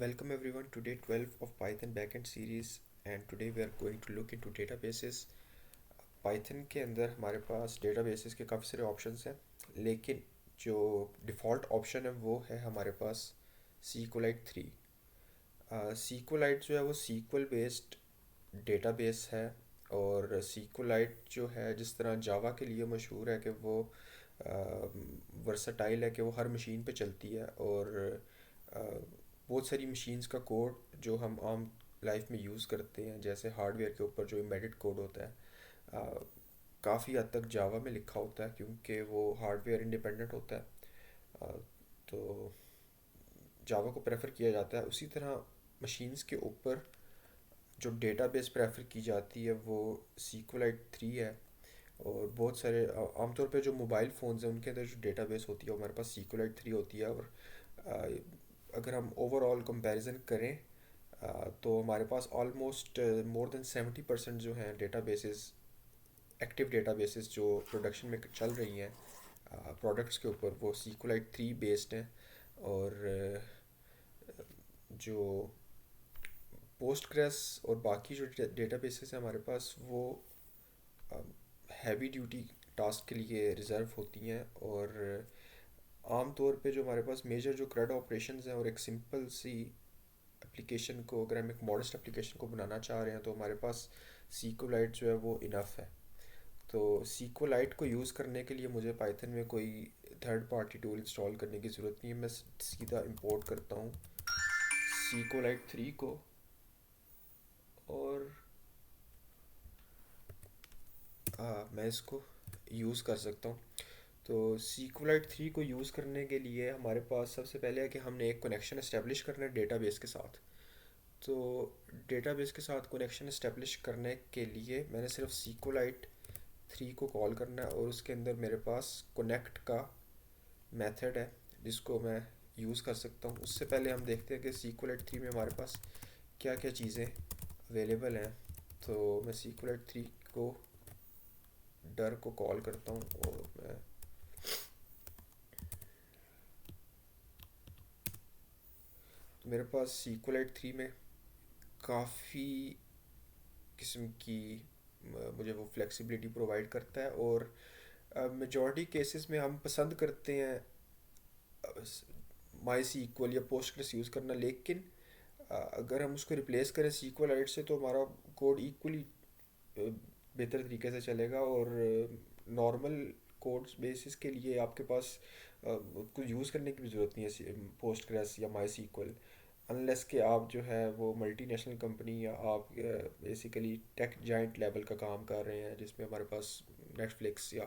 Welcome everyone to day 12 of Python backend series and today we are going to look into databases. Python के अंदर हमारे पास databases के काफ़ी सारे options हैं लेकिन जो default option है वो है हमारे पास SQLite 3। SQLite जो है वो SQL based database है और SQLite जो है जिस तरह जावा के लिए मशहूर है कि वो वर्सटाइल है कि वो हर मशीन पे चलती है और अ, बहुत सारी मशीन्स का कोड जो हम आम लाइफ में यूज़ करते हैं जैसे हार्डवेयर के ऊपर जो एम्बेडेड कोड होता है काफ़ी हद तक जावा में लिखा होता है क्योंकि वो हार्डवेयर इंडिपेंडेंट होता है। अ, तो जावा को प्रेफर किया जाता है। उसी तरह मशीन्स के ऊपर जो डेटाबेस प्रेफर की जाती है वो SQLite 3 है। और बहुत सारे आमतौर पे जो मोबाइल फ़ोन्स हैं उनके अंदर जो डेटाबेस होती है वो हमारे पास SQLite 3 होती है। और अगर हम ओवरऑल कंपैरिजन करें तो हमारे पास ऑलमोस्ट मोर देन 70% जो हैं डेटाबेसेस, एक्टिव डेटाबेसेस जो प्रोडक्शन में चल रही हैं प्रोडक्ट्स के ऊपर, वो SQLite 3 बेस्ड हैं। और जो पोस्टग्रेस और बाकी जो डेटाबेसेस हैं हमारे पास वो हैवी ड्यूटी टास्क के लिए रिज़र्व होती हैं। और आम तौर पे जो हमारे पास मेजर जो CRUD ऑपरेशंस हैं और एक सिंपल सी एप्लीकेशन को, अगर हम एक मॉडेस्ट एप्लीकेशन को बनाना चाह रहे हैं तो हमारे पास SQLite जो है वो इनफ है। तो SQLite को यूज़ करने के लिए मुझे पाइथन में कोई थर्ड पार्टी टूल इंस्टॉल करने की ज़रूरत नहीं है। मैं सीधा इंपोर्ट करता हूँ SQLite 3 को और मैं इसको यूज़ कर सकता हूँ। तो SQLite 3 को यूज़ करने के लिए हमारे पास सबसे पहले है कि हमने एक कनेक्शन इस्टेब्लिश करना है डेटाबेस के साथ। तो डेटाबेस के साथ कनेक्शन इस्टेब्लिश करने के लिए मैंने सिर्फ SQLite 3 को कॉल करना है और उसके अंदर मेरे पास कनेक्ट का मेथड है जिसको मैं यूज़ कर सकता हूँ। उससे पहले हम देखते हैं कि SQLite 3 में हमारे पास क्या क्या चीज़ें अवेलेबल हैं। तो मैं SQLite 3 को डर को कॉल करता हूँ और मैं तो मेरे पास SQLite 3 में काफ़ी किस्म की मुझे वो फ्लेक्सिबिलिटी प्रोवाइड करता है। और मेजॉरिटी केसेस में हम पसंद करते हैं माई सी इक्वल या पोस्टग्रेस यूज़ करना, लेकिन अगर हम उसको रिप्लेस करें SQLite से तो हमारा कोड इक्वली बेहतर तरीके से चलेगा। और नॉर्मल कोड्स बेसिस के लिए आपके पास कुछ यूज़ करने की भी ज़रूरत नहीं है पोस्टग्रेस या माई सी इक्वल, अनलेस कि आप जो है वो मल्टीनेशनल कंपनी या आप बेसिकली टेक जाइंट लेवल का काम कर रहे हैं जिसमें हमारे पास नेटफ्लिक्स या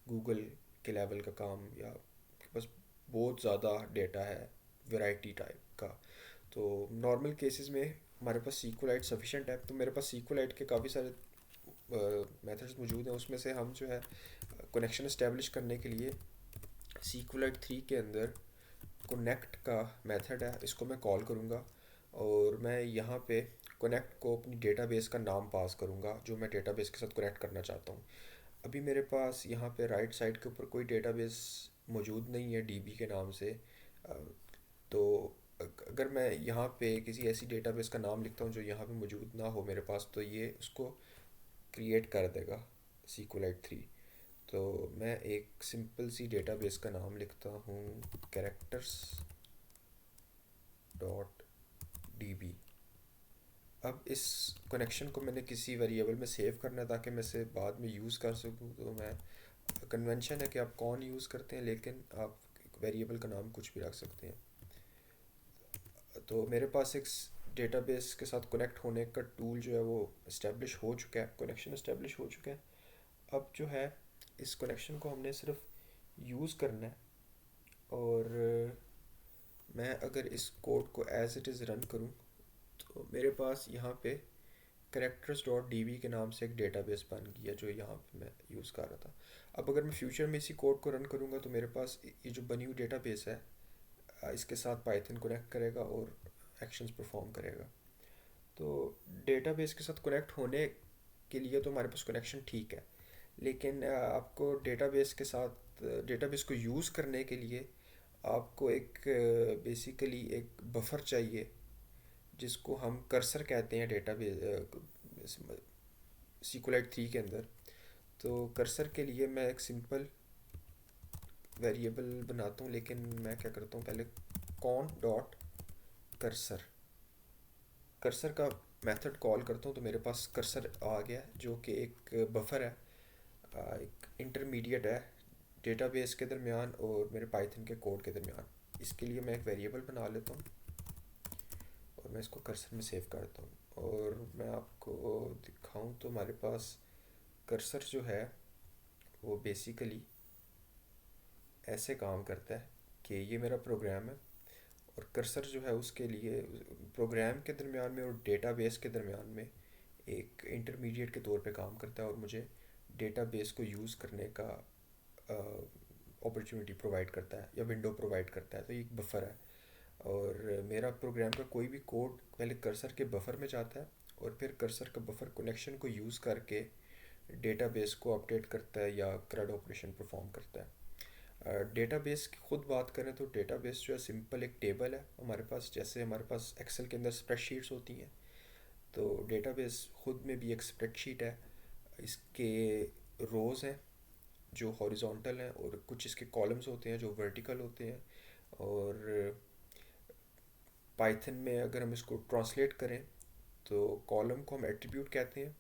गूगल के लेवल का काम, या आपके पास बहुत ज़्यादा डेटा है वैरायटी टाइप का। तो नॉर्मल केसेस में हमारे पास SQLite सफिशेंट है। तो मेरे पास SQLite के काफ़ी सारे मेथड्स मौजूद हैं। उसमें से हम जो है कनेक्शन इस्टेब्लिश करने के लिए SQLite 3 के अंदर कनेक्ट का मेथड है, इसको मैं कॉल करूँगा और मैं यहाँ पे कनेक्ट को अपनी डेटाबेस का नाम पास करूँगा जो मैं डेटाबेस के साथ कनेक्ट करना चाहता हूँ। अभी मेरे पास यहाँ पे राइट साइड के ऊपर कोई डेटाबेस मौजूद नहीं है डीबी के नाम से। अ, तो अगर मैं यहाँ पे किसी ऐसी डेटाबेस का नाम लिखता हूँ जो यहाँ पे मौजूद ना हो मेरे पास, तो ये उसको क्रिएट कर देगा SQLite 3। तो मैं एक सिंपल सी डेटाबेस का नाम लिखता हूँ कैरेक्टर्स डॉट डी। अब इस कनेक्शन को मैंने किसी वेरिएबल में सेव करना है ताकि मैं इसे बाद में यूज़ कर सकूँ। तो मैं कन्वेंशन है कि आप कौन यूज़ करते हैं, लेकिन आप वेरिएबल का नाम कुछ भी रख सकते हैं। तो मेरे पास एक डेटाबेस के साथ कनेक्ट होने का टूल जो है वो इस्टेब्लिश हो चुका है, कनेक्शन इस्टेब्लिश हो चुका है। अब जो है इस कनेक्शन को हमने सिर्फ यूज़ करना है। और मैं अगर इस कोड को एज इट इज़ रन करूँ तो मेरे पास यहाँ पे करेक्टर्स डॉट डी बी के नाम से एक डेटाबेस बन गया जो यहाँ पे मैं यूज़ कर रहा था। अब अगर मैं फ्यूचर में इसी कोड को रन करूँगा तो मेरे पास ये जो बनी हुई डेटाबेस है इसके साथ पाइथन कनेक्ट करेगा और एक्शंस परफॉर्म करेगा। तो डेटाबेस के साथ कनेक्ट होने के लिए तो हमारे पास कनेक्शन ठीक है, लेकिन आपको डेटाबेस के साथ डेटाबेस को यूज़ करने के लिए आपको एक बेसिकली एक बफर चाहिए जिसको हम कर्सर कहते हैं डेटाबेस SQLite 3 के अंदर। तो कर्सर के लिए मैं एक सिंपल वेरिएबल बनाता हूँ, लेकिन मैं क्या करता हूँ पहले, कॉन डॉट कर्सर, कर्सर का मेथड कॉल करता हूँ तो मेरे पास कर्सर आ गया, जो कि एक बफर है, एक इंटरमीडिएट है डेटाबेस के दरमियान और मेरे पाइथन के कोड के दरमियान। इसके लिए मैं एक वेरिएबल बना लेता हूँ और मैं इसको कर्सर में सेव करता हूँ। और मैं आपको दिखाऊं तो हमारे पास कर्सर जो है वो बेसिकली ऐसे काम करता है कि ये मेरा प्रोग्राम है, और कर्सर जो है उसके लिए प्रोग्राम के दरमियान में और डेटाबेस के दरमियान में एक इंटरमीडिएट के तौर पे काम करता है, और मुझे डेटाबेस को यूज़ करने का अपॉर्चुनिटी प्रोवाइड करता है या विंडो प्रोवाइड करता है। तो ये एक बफर है, और मेरा प्रोग्राम का कोई भी कोड पहले कर्सर के बफर में जाता है और फिर कर्सर का बफर कनेक्शन को यूज़ करके डेटाबेस को अपडेट करता है या CRUD ऑपरेशन परफॉर्म करता है। डेटाबेस की खुद बात करें तो डेटाबेस जो है सिंपल एक टेबल है हमारे पास, जैसे हमारे पास एक्सेल के अंदर स्प्रेडशीट्स होती हैं, तो डेटाबेस खुद में भी एक स्प्रेडशीट है। इसके रोज़ हैं जो हॉरिजॉन्टल हैं, और कुछ इसके कॉलम्स होते हैं जो वर्टिकल होते हैं। और पाइथन में अगर हम इसको ट्रांसलेट करें तो कॉलम को हम एट्रीब्यूट कहते हैं,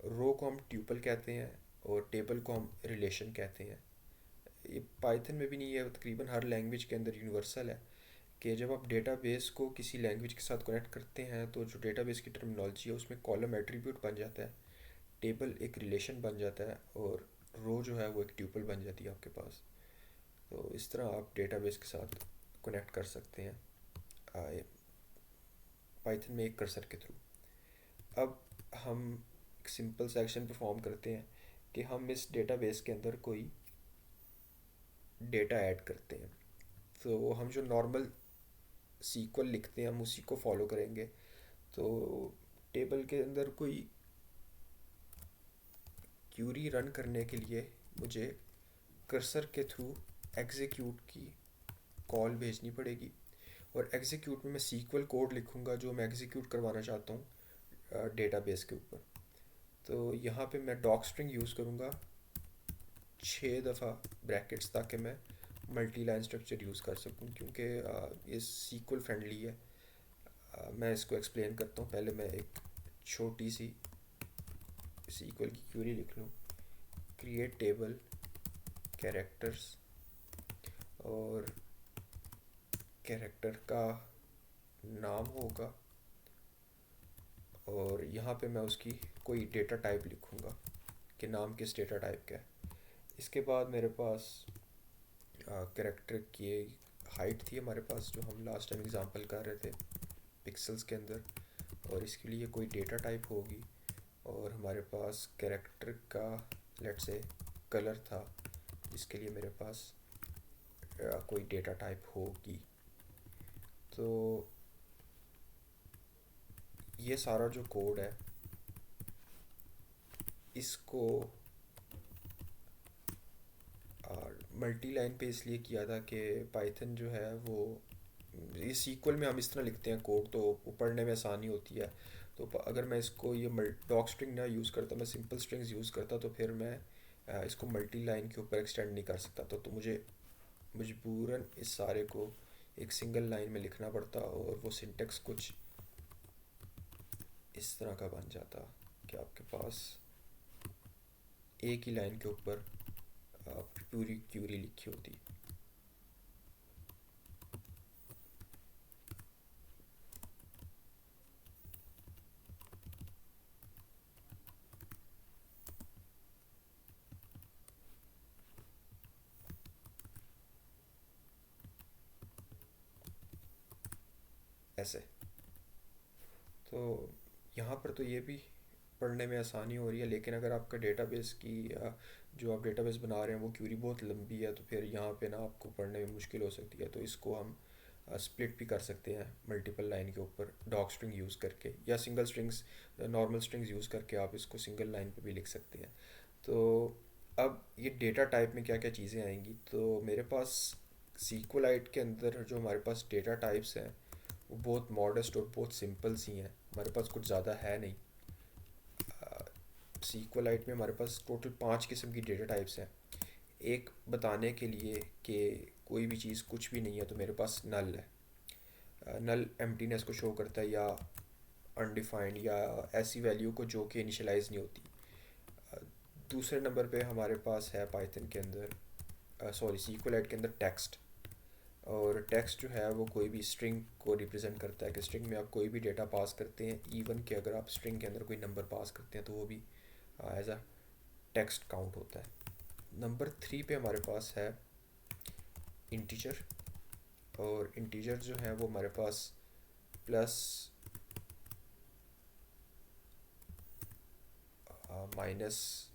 रो को हम ट्यूपल कहते हैं, और टेबल को हम रिलेशन कहते हैं। ये पाइथन में भी नहीं है, तकरीबन हर लैंग्वेज के अंदर यूनिवर्सल है कि जब आप डेटाबेस को किसी लैंग्वेज के साथ कनेक्ट करते हैं तो जो डेटाबेस की टर्मिनोलॉजी है उसमें कॉलम एट्रीब्यूट बन जाता है, टेबल एक रिलेशन बन जाता है, और रो जो है वो एक ट्यूपल बन जाती है आपके पास। तो इस तरह आप डेटाबेस के साथ कनेक्ट कर सकते हैं पाइथन में एक कर्सर के थ्रू। अब हम एक सिंपल सा एक्शन परफॉर्म करते हैं कि हम इस डेटाबेस के अंदर कोई डेटा ऐड करते हैं। तो हम जो नॉर्मल सीक्वल लिखते हैं हम उसी को फॉलो करेंगे। तो टेबल के अंदर कोई क्यूरी रन करने के लिए मुझे कर्सर के थ्रू एग्जीक्यूट की कॉल भेजनी पड़ेगी, और एग्जीक्यूट में मैं सीक्वल कोड लिखूँगा जो मैं एग्जीक्यूट करवाना चाहता हूँ डेटाबेस के ऊपर। तो यहाँ पे मैं डॉक स्ट्रिंग यूज़ करूँगा 6 दफ़ा ब्रैकेट्स, ताकि मैं मल्टी लाइन स्ट्रक्चर यूज़ कर सकूँ, क्योंकि ये सीक्वल फ्रेंडली है। मैं इसको एक्सप्लेन करता हूँ। पहले मैं एक छोटी सी सीक्वल की क्यूरी लिख लूँ, क्रिएट टेबल कैरेक्टर्स, और कैरेक्टर का नाम होगा, और यहाँ पे मैं उसकी कोई डेटा टाइप लिखूँगा कि नाम किस डेटा टाइप का है। इसके बाद मेरे पास कैरेक्टर की हाइट थी हमारे पास, जो हम लास्ट टाइम एग्जांपल कर रहे थे पिक्सल्स के अंदर, और इसके लिए कोई डेटा टाइप होगी। और हमारे पास कैरेक्टर का लेट्स से कलर था, इसके लिए मेरे पास कोई डेटा टाइप होगी। तो ये सारा जो कोड है इसको मल्टी लाइन पे इसलिए किया था कि पाइथन जो है वो, ये सीक्वल में हम इस तरह लिखते हैं कोड तो वो पढ़ने में आसानी होती है। तो अगर मैं इसको ये डॉक स्ट्रिंग ना यूज़ करता, मैं सिंपल स्ट्रिंग्स यूज़ करता, तो फिर मैं इसको मल्टी लाइन के ऊपर एक्सटेंड नहीं कर सकता। तो मुझे मजबूरन इस सारे को एक सिंगल लाइन में लिखना पड़ता, और वो सिंटेक्स कुछ इस तरह का बन जाता कि आपके पास एक ही लाइन के ऊपर पूरी क्यूरी लिखी होती। ऐसे तो यहाँ पर तो ये भी पढ़ने में आसानी हो रही है, लेकिन अगर आपका डेटाबेस की जो आप डेटाबेस बना रहे हैं वो क्यूरी बहुत लंबी है, तो फिर यहाँ पे ना आपको पढ़ने में मुश्किल हो सकती है। तो इसको हम स्प्लिट भी कर सकते हैं मल्टीपल लाइन के ऊपर डॉग स्ट्रिंग यूज़ करके, या single strings normal strings use करके आप इसको सिंगल लाइन पे भी लिख सकते हैं। तो अब ये डेटा टाइप में क्या क्या चीज़ें आएंगी, तो मेरे पास सीक्वलाइट के अंदर जो हमारे पास डेटा टाइप्स हैं वो बहुत मॉडेस्ट और बहुत सिंपल सी हैं, हमारे पास कुछ ज़्यादा है नहीं। सीक्वलाइट में हमारे पास टोटल 5 किस्म की डेटा टाइप्स हैं। एक बताने के लिए कि कोई भी चीज़ कुछ भी नहीं है तो मेरे पास नल है। नल एम्प्टीनेस को शो करता है, या अनडिफाइंड, या ऐसी वैल्यू को जो कि इनिशियलाइज नहीं होती। अ, दूसरे नंबर पे हमारे पास है पाइथन के अंदर, सॉरी सीक्वलाइट के अंदर टेक्स्ट। और टेक्स्ट जो है वो कोई भी स्ट्रिंग को रिप्रेजेंट करता है, कि स्ट्रिंग में आप कोई भी डेटा पास करते हैं, इवन कि अगर आप स्ट्रिंग के अंदर कोई नंबर पास करते हैं तो वो भी एज अ टेक्स्ट काउंट होता है। नंबर 3 पे हमारे पास है इंटीजर। और इंटीजर जो है वो हमारे पास प्लस, माइनस,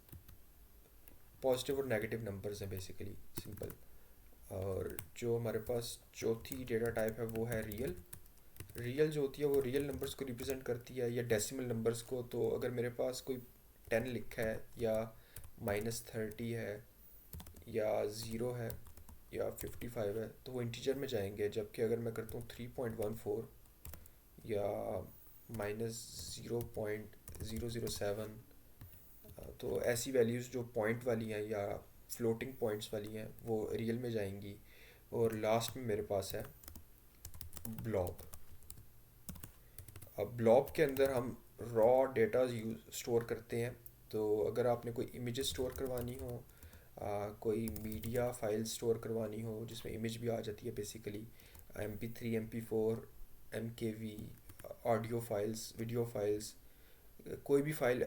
पॉजिटिव और नेगेटिव नंबर्स हैं बेसिकली, सिंपल। और जो हमारे पास चौथी डेटा टाइप है वो है रियल। रियल जो होती है वो रियल नंबर्स को रिप्रेजेंट करती है, या डेसिमल नंबर्स को। तो अगर मेरे पास कोई 10 लिखा है, या -30 है, या ज़ीरो है, या 55 है, तो वो इंटीजर में जाएंगे। जबकि अगर मैं करता हूँ 3.14, या -0.007, तो ऐसी वैल्यूज़ जो पॉइंट वाली हैं या फ्लोटिंग पॉइंट्स वाली हैं वो रियल में जाएंगी। और लास्ट में मेरे पास है ब्लॉब। अब ब्लॉब के अंदर हम रॉ डेटा यूज स्टोर करते हैं। तो अगर आपने कोई इमेजेस स्टोर करवानी हो, कोई मीडिया फाइल स्टोर करवानी हो जिसमें इमेज भी आ जाती है basically, MP3, MP4, MKV, audio files, video files, कोई भी फाइल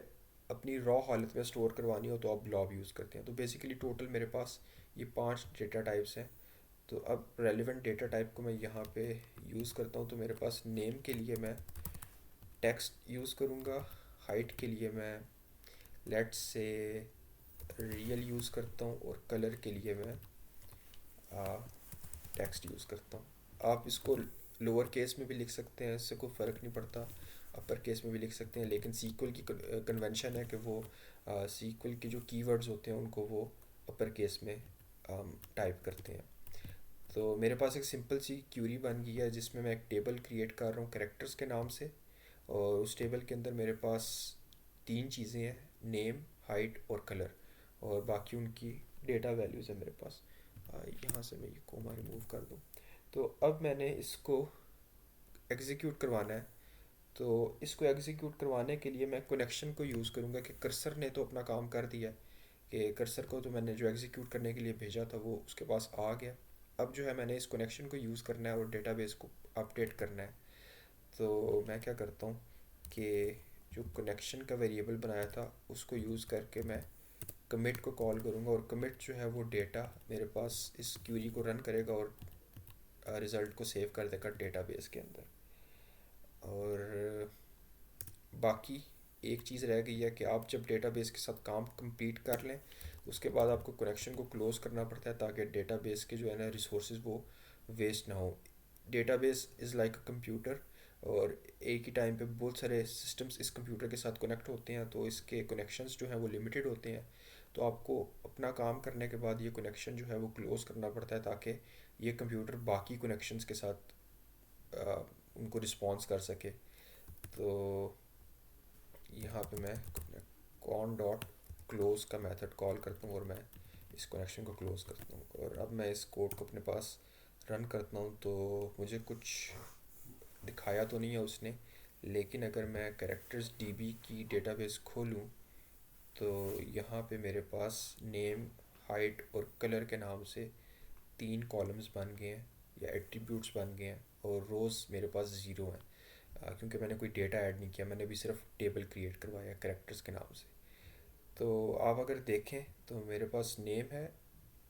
अपनी रॉ हालत में स्टोर करवानी हो तो आप ब्लॉब यूज़ करते हैं। तो बेसिकली टोटल मेरे पास ये 5 डेटा टाइप्स हैं। तो अब रेलिवेंट डेटा टाइप को मैं यहाँ पे यूज़ करता हूँ। तो मेरे पास नेम के लिए मैं टेक्स्ट यूज़ करूँगा, हाइट के लिए मैं लेट्स से रियल यूज़ करता हूँ, और कलर के लिए मैं टेक्स्ट यूज़ करता हूँ। आप इसको लोअर केस में भी लिख सकते हैं, इससे कोई फ़र्क नहीं पड़ता, अपर केस में भी लिख सकते हैं। लेकिन सीक्वल की कन्वेंशन है कि वो सीक्वल के जो कीवर्ड्स होते हैं उनको वो अपर केस में टाइप करते हैं। तो मेरे पास एक सिंपल सी क्यूरी बन गई है जिसमें मैं एक टेबल क्रिएट कर रहा हूँ कैरेक्टर्स के नाम से। और उस टेबल के अंदर मेरे पास 3 चीज़ें हैं, नेम, हाइट और कलर। और बाकी उनकी डेटा वैल्यूज़ है मेरे पास। यहाँ से मैं ये कोमा रिमूव कर दूँ। तो अब मैंने इसको एग्जीक्यूट करवाना है। तो इसको एग्जीक्यूट करवाने के लिए मैं कनेक्शन को यूज़ करूँगा, कि कर्सर ने तो अपना काम कर दिया है, कि कर्सर को तो मैंने जो एग्जीक्यूट करने के लिए भेजा था वो उसके पास आ गया। अब जो है मैंने इस कनेक्शन को यूज़ करना है और डेटाबेस को अपडेट करना है। तो मैं क्या करता हूँ कि जो कनेक्शन का वेरिएबल बनाया था उसको यूज़ करके मैं कमिट को कॉल करूँगा, और कमिट जो है वो डेटा मेरे पास इस क्यूरी को रन करेगा और रिज़ल्ट को सेव कर देगा डेटाबेस के अंदर। और बाकी एक चीज़ रह गई है कि आप जब डेटाबेस के साथ काम कंप्लीट कर लें उसके बाद आपको कनेक्शन को क्लोज़ करना पड़ता है, ताकि डेटाबेस के जो है ना रिसोर्सेज वो वेस्ट ना हो। Database is like a computer, और एक ही टाइम पे बहुत सारे सिस्टम्स इस कंप्यूटर के साथ कनेक्ट होते हैं, तो इसके कनेक्शंस जो हैं वो लिमिटेड होते हैं। तो आपको अपना काम करने के बाद ये कनेक्शन जो है वो क्लोज़ करना पड़ता है, ताकि ये कंप्यूटर बाकी कनेक्शंस के साथ अ, उनको रिस्पॉन्स कर सके। तो यहाँ पे मैं कॉन डॉट क्लोज का मेथड कॉल करता हूँ और मैं इस कनेक्शन को क्लोज़ करता हूँ। और अब मैं इस कोड को अपने पास रन करता हूँ तो मुझे कुछ दिखाया तो नहीं है उसने, लेकिन अगर मैं कैरेक्टर्स डीबी की डेटाबेस खोलूँ तो यहाँ पे मेरे पास नेम, हाइट और कलर के नाम से 3 कॉलम्स बन गए हैं, या एट्रीब्यूट्स बन गए हैं, और रोज़ मेरे पास ज़ीरो हैं। क्योंकि मैंने कोई डेटा ऐड नहीं किया, मैंने भी सिर्फ टेबल क्रिएट करवाया कैरेक्टर्स के नाम से। तो आप अगर देखें तो मेरे पास नेम है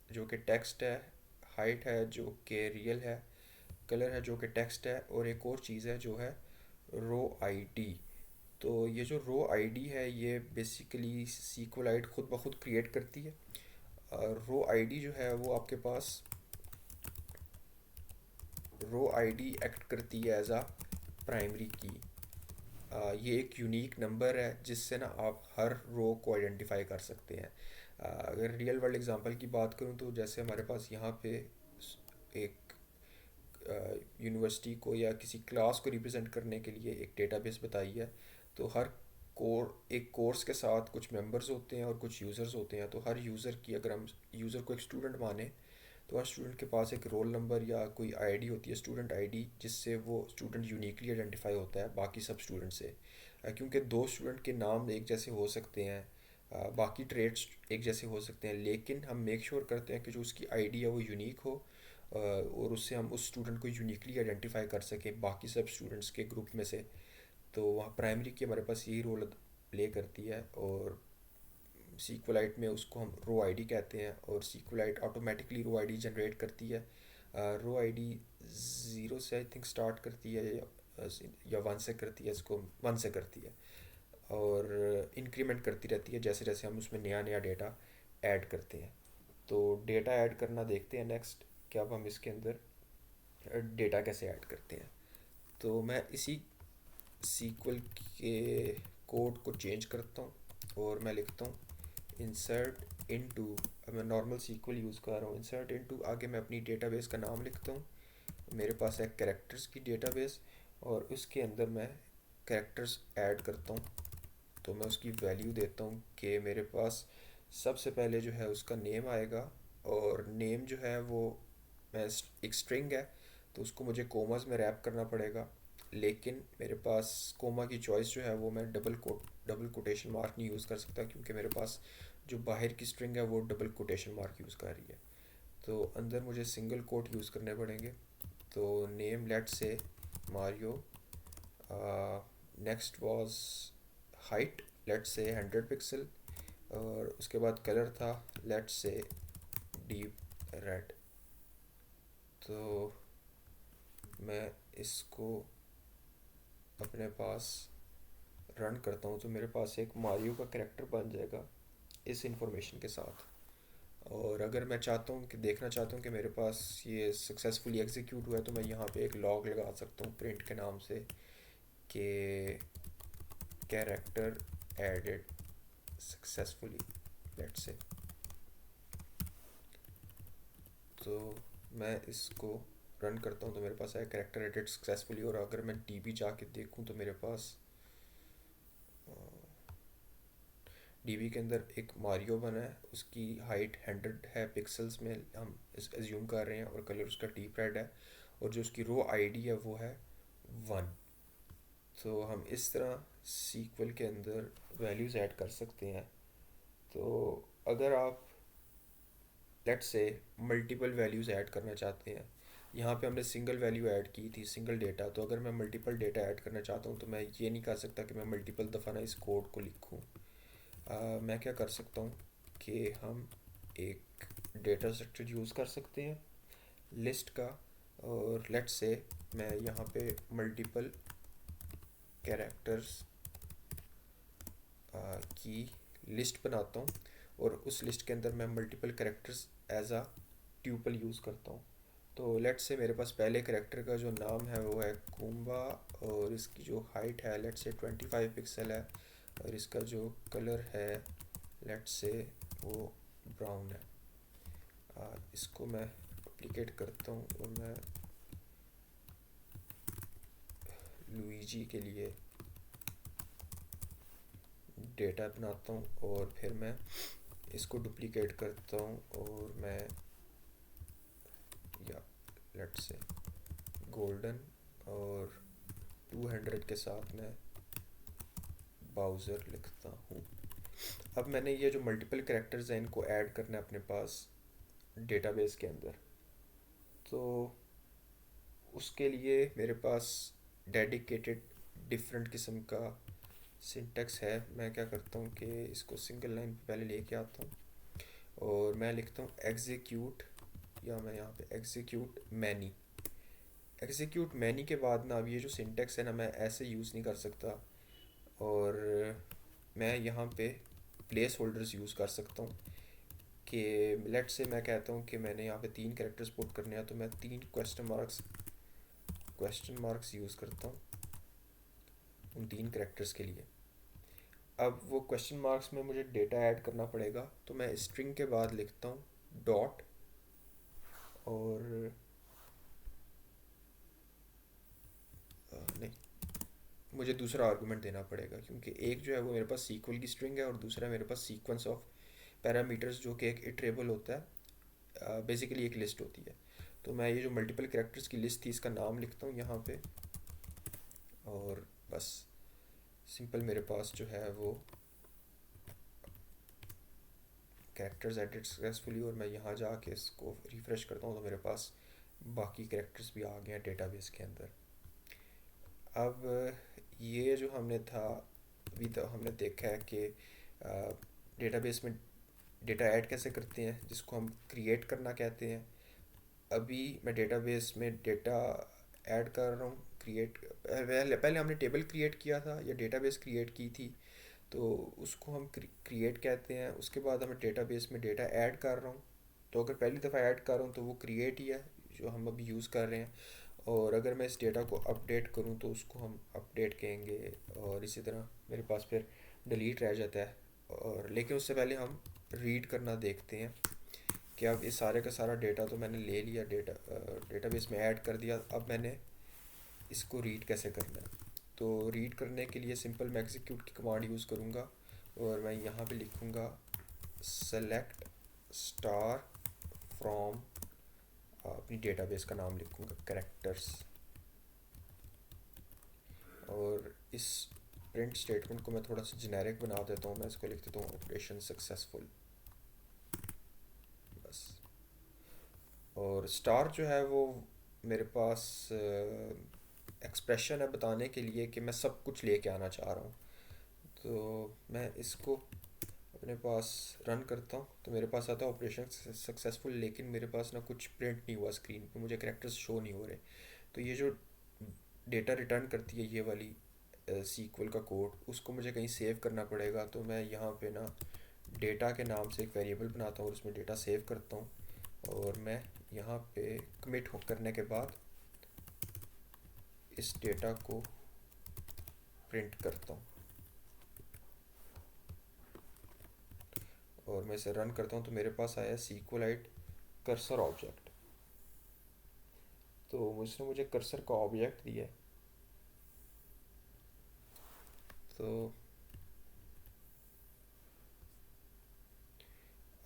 जो कि टेक्स्ट है, हाइट है जो कि रियल है, कलर है जो कि टेक्स्ट है, और एक और चीज़ है जो है रो आईडी। तो ये जो रो आईडी है ये बेसिकली सीक्वलाइट खुद ब खुद क्रिएट करती है। रो आईडी जो है वो आपके पास, रो आईडी एक्ट करती है एज आ प्राइमरी की। ये एक यूनिक नंबर है जिससे ना आप हर रो को आइडेंटिफाई कर सकते हैं। अगर रियल वर्ल्ड एग्जांपल की बात करूँ तो जैसे हमारे पास यहाँ पे एक यूनिवर्सिटी को या किसी क्लास को रिप्रेजेंट करने के लिए एक डेटाबेस बताई है। तो हर एक कोर्स के साथ कुछ मेंबर्स होते हैं और कुछ यूज़र्स होते हैं। तो हर यूज़र की, अगर हम यूज़र को एक स्टूडेंट माने, तो हर स्टूडेंट के पास एक रोल नंबर या कोई आईडी होती है, स्टूडेंट आईडी, जिससे वो स्टूडेंट यूनिकली आइडेंटिफाई होता है बाकी सब स्टूडेंट से। क्योंकि दो स्टूडेंट के नाम एक जैसे हो सकते हैं, बाकी ट्रेड्स एक जैसे हो सकते हैं, लेकिन हम मेक श्योर करते हैं कि जो उसकी आईडी है वो यूनिक हो, और उससे हम उस स्टूडेंट को यूनिकली आइडेंटिफाई कर सकें बाकी सब स्टूडेंट्स के ग्रुप में से। तो वहाँ प्राइमरी की हमारे पास यही रोल प्ले करती है। और सीक्वलाइट में उसको हम रो आईडी कहते हैं, और सीक्वलाइट ऑटोमेटिकली रो आईडी जनरेट करती है। रो आईडी ज़ीरो से आई थिंक स्टार्ट करती है, या वन से करती है, इसको वन से करती है, और इंक्रीमेंट करती रहती है जैसे जैसे हम उसमें नया नया डेटा ऐड करते हैं। तो डेटा ऐड करना देखते हैं नेक्स्ट, कि अब हम इसके अंदर डेटा कैसे ऐड करते हैं। तो मैं इसी सीक्वल के कोड को चेंज करता हूँ और मैं लिखता हूँ इंसर्ट इनटू। अब मैं नॉर्मल सीक्वल यूज़ कर रहा हूँ। इंसर्ट इनटू आगे मैं अपनी डेटाबेस का नाम लिखता हूँ। मेरे पास है कैरेक्टर्स की डेटाबेस, और उसके अंदर मैं कैरेक्टर्स ऐड करता हूँ। तो मैं उसकी वैल्यू देता हूँ कि मेरे पास सबसे पहले जो है उसका नेम आएगा, और नेम जो है वो मैं एक स्ट्रिंग है, तो उसको मुझे कोमास में रैप करना पड़ेगा। लेकिन मेरे पास कोमा की चॉइस जो है वो मैं डबल कोटेशन मार्क नहीं यूज़ कर सकता, क्योंकि मेरे पास जो बाहर की स्ट्रिंग है वो डबल कोटेशन मार्क यूज़ कर रही है। तो अंदर मुझे सिंगल कोट यूज़ करने पड़ेंगे। तो name let's say Mario, next was height let's say 100 pixel, और उसके बाद कलर था लेट से डीप रेड। तो मैं इसको अपने पास रन करता हूँ, तो मेरे पास एक मारियो का करेक्टर बन जाएगा इस इंफॉर्मेशन के साथ। और अगर मैं चाहता हूँ कि देखना चाहता हूँ कि मेरे पास ये सक्सेसफुली एग्जीक्यूट हुआ है, तो मैं यहाँ पे एक लॉग लगा सकता हूँ प्रिंट के नाम से, कि character added successfully let's say. तो मैं इसको रन करता हूँ, तो मेरे पास है कैरेक्टर एडेड सक्सेसफुली। और अगर मैं डीबी जाके देखूँ तो मेरे पास डीबी के अंदर एक मारियो बना है, उसकी हाइट 100 है पिक्सल्स में, हम इस एज्यूम कर रहे हैं, और कलर उसका डीप रेड है, और जो उसकी रो आईडी है वो है 1। तो हम इस तरह सीक्वल के अंदर वैल्यूज़ ऐड कर सकते हैं। तो अगर आप let's say multiple values add करना चाहते हैं, यहाँ पे हमने सिंगल वैल्यू ऐड की थी, सिंगल डेटा। तो अगर मैं मल्टीपल डेटा ऐड करना चाहता हूँ, तो मैं ये नहीं कर सकता कि मैं मल्टीपल दफ़ा ना इस कोड को लिखूँ। मैं क्या कर सकता हूँ कि हम एक डेटा स्ट्रक्चर यूज़ कर सकते हैं लिस्ट का, और लेट्स से मैं यहाँ पे मल्टीपल कैरेक्टर्स की लिस्ट बनाता हूँ, और उस लिस्ट के अंदर मैं multiple characters as a tuple use करता हूँ। तो लेट्स से मेरे पास पहले कैरेक्टर का जो नाम है वो है कुम्बा, और इसकी जो हाइट है लेट्स से 25 पिक्सल है, और इसका जो कलर है लेट्स से वो ब्राउन है। इसको मैं डुप्लिकेट करता हूँ, और मैं लुईजी के लिए डेटा बनाता हूँ, और फिर मैं इसको डुप्लिकेट करता हूँ, और मैं या लेट्स से गोल्डन और 200 के साथ मैं बाउज़र लिखता हूँ। अब मैंने ये जो मल्टीपल कैरेक्टर्स हैं इनको ऐड करना है अपने पास डेटाबेस के अंदर। तो उसके लिए मेरे पास डेडिकेटेड डिफरेंट किस्म का सिंटेक्स है। मैं क्या करता हूँ कि इसको सिंगल लाइन पे पहले लेके आता हूँ, और मैं लिखता हूँ एग्जीक्यूट, या मैं यहाँ पे एग्जीक्यूट मैनी के बाद ना, अब ये जो सिंटेक्स है ना, मैं ऐसे यूज़ नहीं कर सकता। और मैं यहाँ पे प्लेस होल्डर्स यूज़ कर सकता हूँ, कि लेट से मैं कहता हूँ कि मैंने यहाँ पे 3 कैरेक्टर्स पुट करने हैं, तो मैं 3 क्वेश्चन मार्क्स यूज़ करता हूँ उन 3 कैरेक्टर्स के लिए। अब वो क्वेश्चन मार्क्स में मुझे डेटा ऐड करना पड़ेगा, तो मैं स्ट्रिंग के बाद लिखता हूँ डॉट, और मुझे दूसरा आर्गुमेंट देना पड़ेगा, क्योंकि एक जो है वो मेरे पास सीक्वल की स्ट्रिंग है और दूसरा मेरे पास सीक्वेंस ऑफ पैरामीटर्स जो कि एक इटरेबल होता है, बेसिकली एक लिस्ट होती है। तो मैं ये जो मल्टीपल कैरेक्टर्स की लिस्ट थी इसका नाम लिखता हूँ यहाँ पे, और बस सिंपल मेरे पास जो है वो कैरेक्टर्स एडिट सक्सेसफुली, और मैं यहाँ जाके इसको रिफ़्रेश करता हूँ तो मेरे पास बाकी कैरेक्टर्स भी आ गए हैं डेटाबेस के अंदर। अब ये जो हमने था अभी तक हमने देखा है कि डेटाबेस में डेटा ऐड कैसे करते हैं, जिसको हम क्रिएट करना कहते हैं। अभी मैं डेटाबेस में डेटा ऐड कर रहा हूँ। क्रिएट पहले पहले हमने टेबल क्रिएट किया था या डेटाबेस क्रिएट की थी, तो उसको हम क्रिएट कहते हैं। उसके बाद मैं डेटाबेस में डेटा ऐड कर रहा हूँ, तो अगर पहली दफ़ा ऐड कर रहा हूँ तो वो क्रिएट ही है जो हम अभी यूज़ कर रहे हैं। और अगर मैं इस डेटा को अपडेट करूँ तो उसको हम अपडेट कहेंगे, और इसी तरह मेरे पास फिर डिलीट रह जाता है। और लेकिन उससे पहले हम रीड करना देखते हैं कि अब ये सारे का सारा डेटा तो मैंने ले लिया, डेटाबेस में ऐड कर दिया, अब मैंने इसको रीड कैसे करना है। तो रीड करने के लिए सिंपल मैं एग्जीक्यूट की कमांड यूज़ करूँगा, और मैं यहाँ पे लिखूँगा सेलेक्ट स्टार फ्रॉम, अपनी डेटाबेस का नाम लिखूँगा कैरेक्टर्स, और इस प्रिंट स्टेटमेंट को मैं थोड़ा सा जेनेरिक बना देता हूँ। मैं इसको लिख देता हूँ ऑपरेशन सक्सेसफुल, बस। और स्टार जो है वो मेरे पास एक्सप्रेशन है बताने के लिए कि मैं सब कुछ लेके आना चाह रहा हूँ। तो मैं इसको अपने पास रन करता हूँ तो मेरे पास आता है ऑपरेशन सक्सेसफुल, लेकिन मेरे पास ना कुछ प्रिंट नहीं हुआ स्क्रीन पे, मुझे कैरेक्टर्स शो नहीं हो रहे। तो ये जो डेटा रिटर्न करती है ये वाली सीक्वल का कोड, उसको मुझे कहीं सेव करना पड़ेगा। तो मैं यहाँ पे ना डेटा के नाम से एक वेरिएबल बनाता हूँ और उसमें डेटा सेव करता हूँ, और मैं यहाँ पे कमिट करने के बाद इस डेटा को प्रिंट करता हूँ, और मैं इसे रन करता हूँ तो मेरे पास आया सीक्वलाइट कर्सर ऑब्जेक्ट। तो उसने मुझे कर्सर का ऑब्जेक्ट दिया है। तो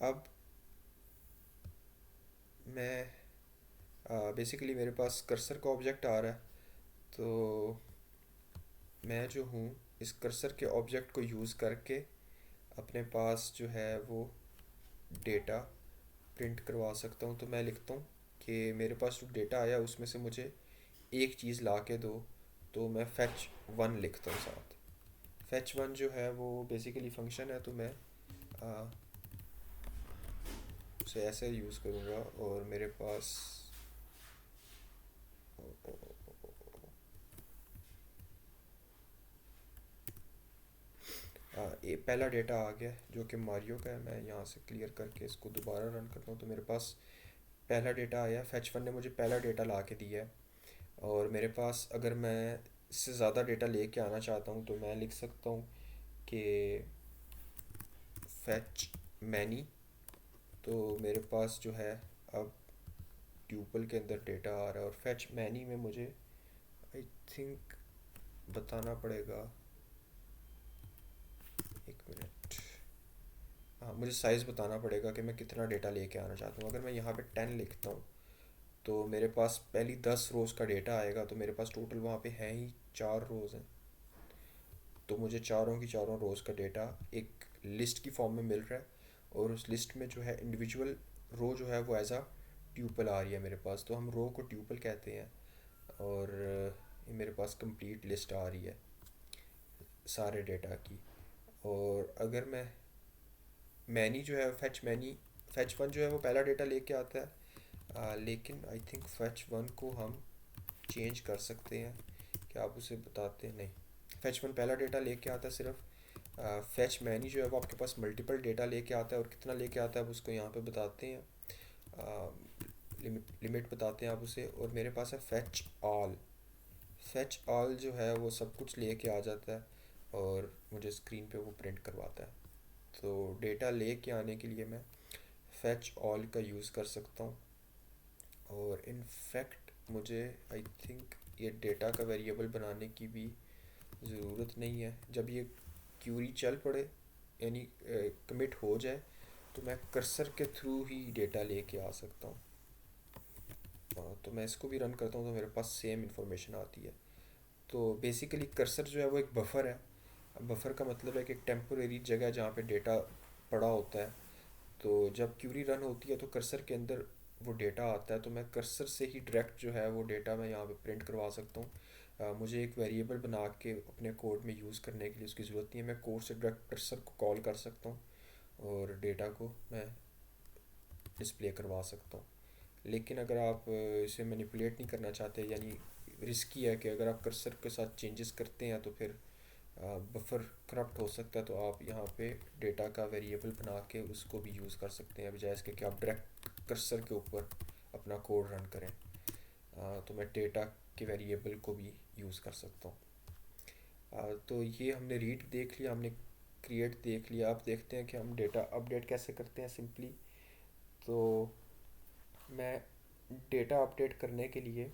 अब मैं बेसिकली मेरे पास कर्सर का ऑब्जेक्ट आ रहा है, तो मैं जो हूँ इस कर्सर के ऑब्जेक्ट को यूज़ करके अपने पास जो है वो डेटा प्रिंट करवा सकता हूँ। तो मैं लिखता हूँ कि मेरे पास जो डेटा आया उसमें से मुझे एक चीज़ ला के दो, तो मैं फैच वन लिखता हूँ साथ। फैच वन जो है वो बेसिकली फंक्शन है, तो मैं आ, उसे ऐसे यूज़ करूँगा। और मेरे पास ये पहला डेटा आ गया जो कि मारियो का है। मैं यहाँ से क्लियर करके इसको दोबारा रन करता हूँ तो मेरे पास पहला डेटा आया। फैच वन ने मुझे पहला डेटा ला के दिया है, और मेरे पास अगर मैं इससे ज़्यादा डेटा लेके आना चाहता हूँ तो मैं लिख सकता हूँ कि फैच मैनी। तो मेरे पास जो है अब ट्यूपल के अंदर डेटा आ रहा है, और फैच मैनी में मुझे आई थिंक बताना पड़ेगा, एक मिनट, हाँ मुझे साइज़ बताना पड़ेगा कि मैं कितना डेटा लेके आना चाहता हूँ। अगर मैं यहाँ पे 10 लिखता हूँ तो मेरे पास पहली 10 रोज़ का डेटा आएगा, तो मेरे पास टोटल वहाँ पे हैं ही 4 रोज़ हैं। तो मुझे चारों की चारों रोज़ का डेटा एक लिस्ट की फॉर्म में मिल रहा है, और उस लिस्ट में जो है इंडिविजुअल रो जो है वो एज आ ट्यूपल आ रही है मेरे पास। तो हम रो को ट्यूपल कहते हैं, और ये मेरे पास कंप्लीट लिस्ट आ रही है सारे डेटा की। और अगर मैं मैनी जो है फैच मैनी, फैच वन जो है वो पहला डेटा लेके आता है, लेकिन आई थिंक फैच वन को हम चेंज कर सकते हैं। क्या आप उसे बताते हैं? नहीं, फैच वन पहला डेटा लेके आता है सिर्फ। फैच मैनी जो है वो आपके पास मल्टीपल डेटा लेके आता है, और कितना लेके आता है अब उसको यहाँ पे बताते हैं, लिमिट बताते हैं आप उसे। और मेरे पास है फैच ऑल। फैच ऑल जो है वो सब कुछ लेके आ जाता है और मुझे स्क्रीन पे वो प्रिंट करवाता है। तो डेटा लेके आने के लिए मैं फैच ऑल का यूज़ कर सकता हूँ। और इनफैक्ट मुझे आई थिंक ये डेटा का वेरिएबल बनाने की भी ज़रूरत नहीं है। जब ये क्यूरी चल पड़े, यानी कमिट हो जाए, तो मैं कर्सर के थ्रू ही डेटा लेके आ सकता हूँ। तो मैं इसको भी रन करता हूँ तो मेरे पास सेम इंफॉर्मेशन आती है। तो बेसिकली कर्सर जो है वो एक बफर है। बफर का मतलब है कि एक टेम्पोरेरी जगह जहाँ पे डेटा पड़ा होता है। तो जब क्यूरी रन होती है तो कर्सर के अंदर वो डेटा आता है, तो मैं कर्सर से ही डायरेक्ट जो है वो डेटा मैं यहाँ पे प्रिंट करवा सकता हूँ। मुझे एक वेरिएबल बना के अपने कोड में यूज़ करने के लिए उसकी ज़रूरत नहीं है। मैं कोड से डायरेक्ट कर्सर को कॉल कर सकता हूँ और डेटा को मैं डिस्प्ले करवा सकता हूँ। लेकिन अगर आप इसे मैनिपुलेट नहीं करना चाहते, यानी रिस्की है कि अगर आप कर्सर के साथ चेंजेस करते हैं तो फिर बफर करप्ट हो सकता है, तो आप यहाँ पे डेटा का वेरिएबल बना के उसको भी यूज़ कर सकते हैं, बजाय इसके कि आप डायरेक्ट कर्सर के ऊपर अपना कोड रन करें। तो मैं डेटा के वेरिएबल को भी यूज़ कर सकता हूँ। तो ये हमने रीड देख लिया, हमने क्रिएट देख लिया। अब देखते हैं कि हम डेटा अपडेट कैसे करते हैं सिंपली। तो मैं डेटा अपडेट करने के लिए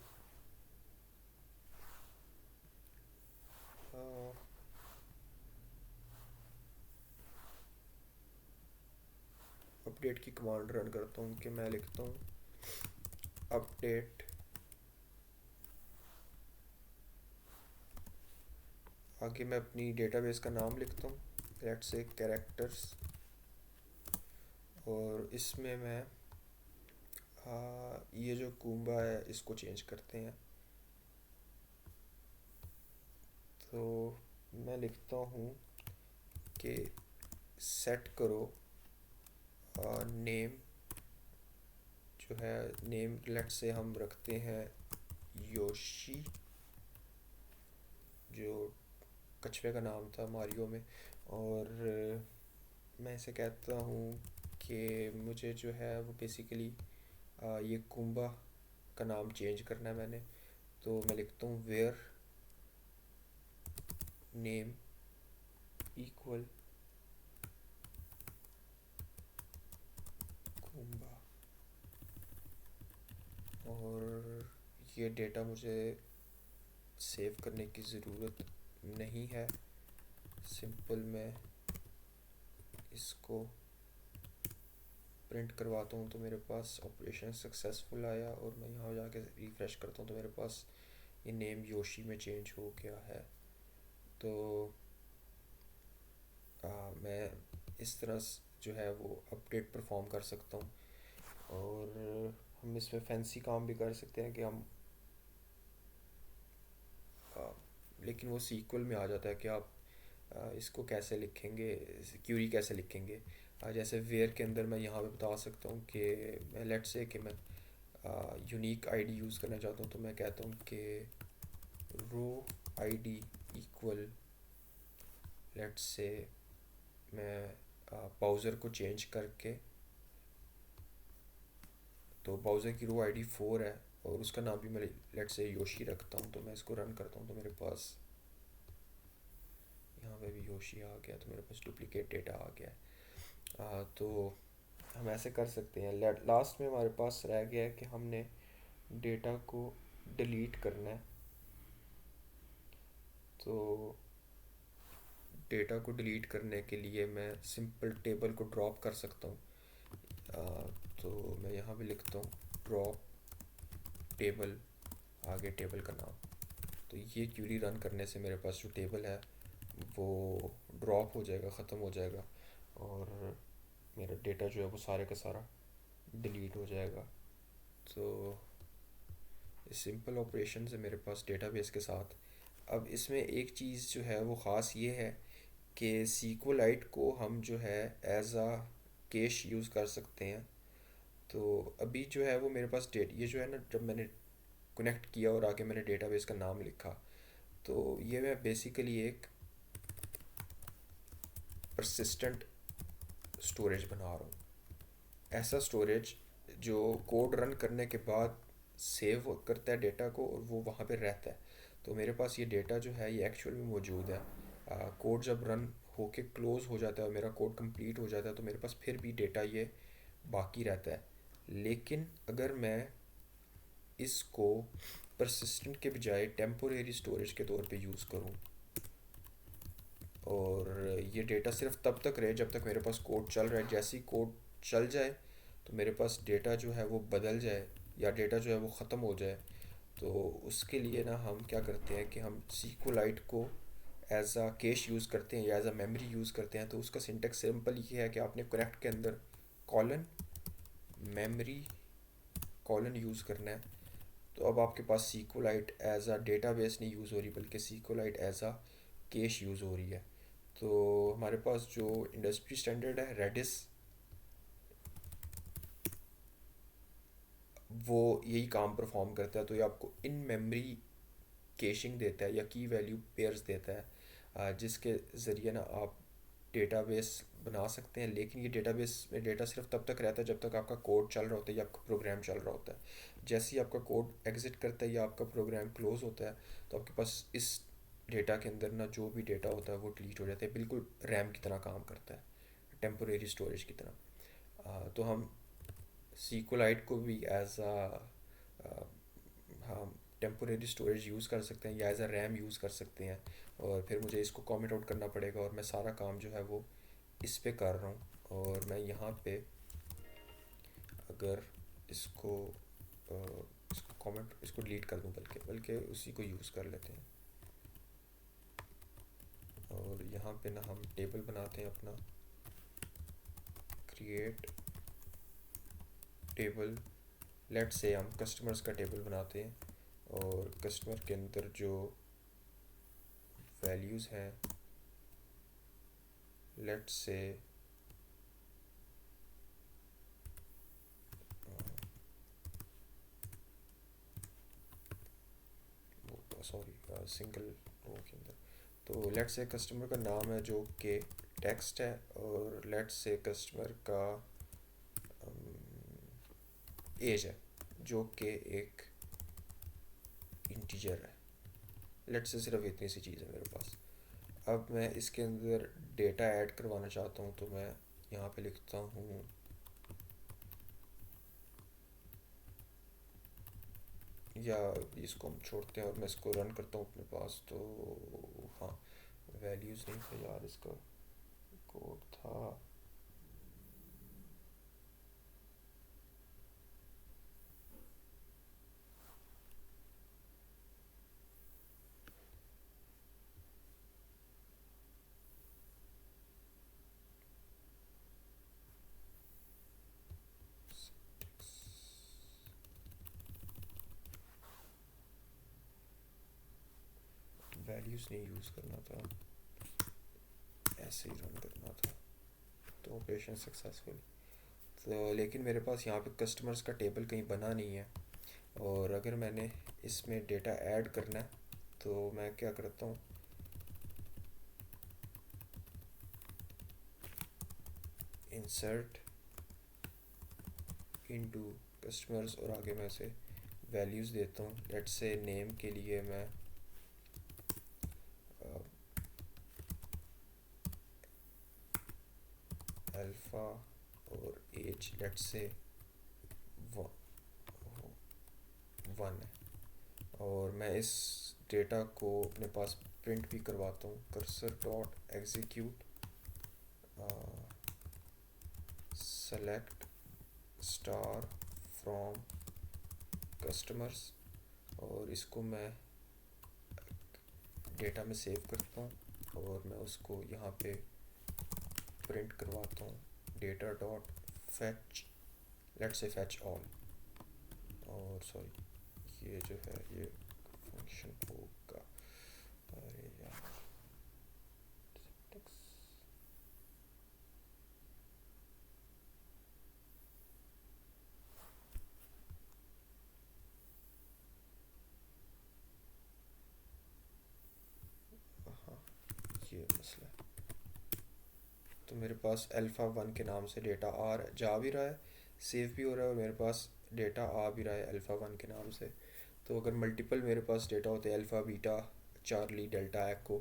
अपडेट की कमांड रन करता हूँ कि मैं लिखता हूँ अपडेट, आगे मैं अपनी डेटाबेस का नाम लिखता हूँ, लेट्स से कैरेक्टर्स, और इसमें मैं ये जो कुंबा है इसको चेंज करते हैं। तो मैं लिखता हूँ कि सेट करो नेम, जो है नेम लेट से हम रखते हैं योशी, जो कछुए का नाम था मारियो में। और मैं इसे कहता हूँ कि मुझे जो है वो बेसिकली ये कुंबा का नाम चेंज करना है मैंने। तो मैं लिखता हूँ वेयर नेम इक्वल कुंबा, और ये डेटा मुझे सेव करने की ज़रूरत नहीं है। सिंपल मैं इसको प्रिंट करवाता हूँ तो मेरे पास ऑपरेशन सक्सेसफुल आया, और मैं यहाँ जाके रिफ़्रेश करता हूँ तो मेरे पास ये नेम योशी में चेंज हो गया है। तो मैं इस तरह जो है वो अपडेट परफॉर्म कर सकता हूँ। और हम इसमें फैंसी काम भी कर सकते हैं कि हम आ, लेकिन वो सीक्वल में आ जाता है कि आप इसको कैसे लिखेंगे, क्यूरी कैसे लिखेंगे। जैसे वेयर के अंदर मैं यहाँ पे बता सकता हूँ कि मैं लेट से कि मैं यूनिक आईडी यूज़ करना चाहता हूँ, तो मैं कहता हूँ कि रो आईडी इक्वल, लेट से मैं ब्राउज़र को चेंज करके, तो ब्राउज़र की रो आईडी 4 है और उसका नाम भी मैं लेट से योशी रखता हूँ। तो मैं इसको रन करता हूँ तो मेरे पास यहाँ पे भी योशी आ गया, तो मेरे पास डुप्लीकेट डेटा आ गया है। तो हम ऐसे कर सकते हैं। लास्ट में हमारे पास रह गया है कि हमने डेटा को डिलीट करना है। तो डेटा को डिलीट करने के लिए मैं सिंपल टेबल को ड्रॉप कर सकता हूँ। तो मैं यहाँ भी लिखता हूँ ड्रॉप टेबल, आगे टेबल का नाम। तो ये क्यूरी रन करने से मेरे पास जो टेबल है वो ड्रॉप हो जाएगा, ख़त्म हो जाएगा, और मेरा डेटा जो है वो सारे का सारा डिलीट हो जाएगा। तो सिंपल ऑपरेशन है मेरे पास डेटाबेस के साथ। अब इसमें एक चीज़ जो है वो ख़ास ये है कि सीक्वलाइट को हम जो है एज आ कैश यूज़ कर सकते हैं। तो अभी जो है वो मेरे पास डेट ये जो है ना, जब मैंने कनेक्ट किया और आगे मैंने डेटाबेस का नाम लिखा, तो ये मैं बेसिकली एक परसिस्टेंट स्टोरेज बना रहा हूँ। ऐसा स्टोरेज जो कोड रन करने के बाद सेव करता है डेटा को और वो वहाँ पे रहता है। तो मेरे पास ये डेटा जो है ये एक्चुअल में मौजूद है। कोड जब रन होके क्लोज़ हो जाता है और मेरा कोड कंप्लीट हो जाता है तो मेरे पास फिर भी डेटा ये बाकी रहता है। लेकिन अगर मैं इसको परसिस्टेंट के बजाय टेम्पोरेरी स्टोरेज के तौर पे यूज़ करूँ, और ये डेटा सिर्फ तब तक रहे जब तक मेरे पास कोड चल रहा है। जैसे ही कोड चल जाए तो मेरे पास डेटा जो है वो बदल जाए या डेटा जो है वो ख़त्म हो जाए, तो उसके लिए ना हम क्या करते हैं कि हम SQLite को एज अ कैश यूज़ करते हैं या एज अ मेमोरी यूज़ करते हैं। तो उसका सिंटेक्स सिंपल ये है कि आपने कनेक्ट के अंदर कॉलन मेमोरी कॉलन यूज़ करना है। तो अब आपके पास SQLite एज अ डेटाबेस नहीं यूज़ हो रही, बल्कि SQLite as a cache use हो रही है। तो हमारे पास जो इंडस्ट्री स्टैंडर्ड है रेडिस, वो यही काम परफॉर्म करता है। तो ये आपको इन मेमोरी कैशिंग देता है या की वैल्यू पेयर्स देता है, जिसके ज़रिए ना आप डेटाबेस बना सकते हैं। लेकिन ये डेटाबेस में डेटा सिर्फ तब तक रहता है जब तक आपका कोड चल रहा होता है या आपका प्रोग्राम चल रहा होता है। जैसे ही आपका कोड एग्जिट करता है या आपका प्रोग्राम क्लोज होता है, तो आपके पास इस डेटा के अंदर ना जो भी डेटा होता है वो डिलीट हो जाता है। बिल्कुल रैम की तरह काम करता है, टेम्पोरेरी स्टोरेज की तरह। तो हम SQLite को भी एज आ हम टेम्पोरेरी स्टोरेज यूज़ कर सकते हैं या एज अ रैम यूज़ कर सकते हैं। और फिर मुझे इसको कमेंट आउट करना पड़ेगा और मैं सारा काम जो है वो इस पे कर रहा हूँ। और मैं यहाँ पे अगर इसको इसको कमेंट इसको डिलीट कर दूँ, बल्कि बल्कि उसी को यूज़ कर लेते हैं। और यहाँ पे ना हम टेबल बनाते हैं अपना, क्रिएट टेबल। लेट से हम कस्टमर्स का टेबल बनाते हैं और कस्टमर के अंदर जो वैल्यूज़ हैं, लेट से सॉरी सिंगल रो के अंदर। तो लेट से कस्टमर का नाम है जो कि टेक्स्ट है, और लेट से कस्टमर का एज है जो कि एक इंटीजर है। लेट से सिर्फ इतनी सी चीज़ है मेरे पास। अब मैं इसके अंदर डेटा ऐड करवाना चाहता हूँ, तो मैं यहाँ पे लिखता हूँ या इसको हम छोड़ते हैं और मैं इसको रन करता हूँ अपने पास। तो हाँ, वैल्यूज़ नहीं था यार, इसका कोड था। वैल्यूज़ नहीं यूज़ करना था, ऐसे ही रन करना था। तो ऑपरेशन सक्सेसफुल। तो लेकिन मेरे पास यहाँ पे कस्टमर्स का टेबल कहीं बना नहीं है, और अगर मैंने इसमें डेटा ऐड करना है तो मैं क्या करता हूँ, इंसर्ट इनटू कस्टमर्स, और आगे मैं इसे वैल्यूज़ देता हूँ। लेट्स से नेम के लिए मैं अल्फ़ा, और एज लेट्स से 1 है। और मैं इस डेटा को अपने पास प्रिंट भी करवाता हूँ। Cursor dot execute select star from customers, और इसको मैं डेटा में सेव करता हूँ और मैं उसको यहाँ पे प्रिंट करवाता हूँ। डेटा डॉट फैच, लेट से फैच ऑल। और सॉरी, ये जो है ये फंक्शन होगा, अरे यार, हाँ, ये मसला है। तो मेरे पास अल्फ़ा 1 के नाम से डेटा जा भी रहा है, सेव भी हो रहा है, और मेरे पास डेटा आ भी रहा है अल्फ़ा 1 के नाम से। तो अगर मल्टीपल मेरे पास डेटा होते हैं, अल्फ़ा बीटा चार्ली डेल्टा एको,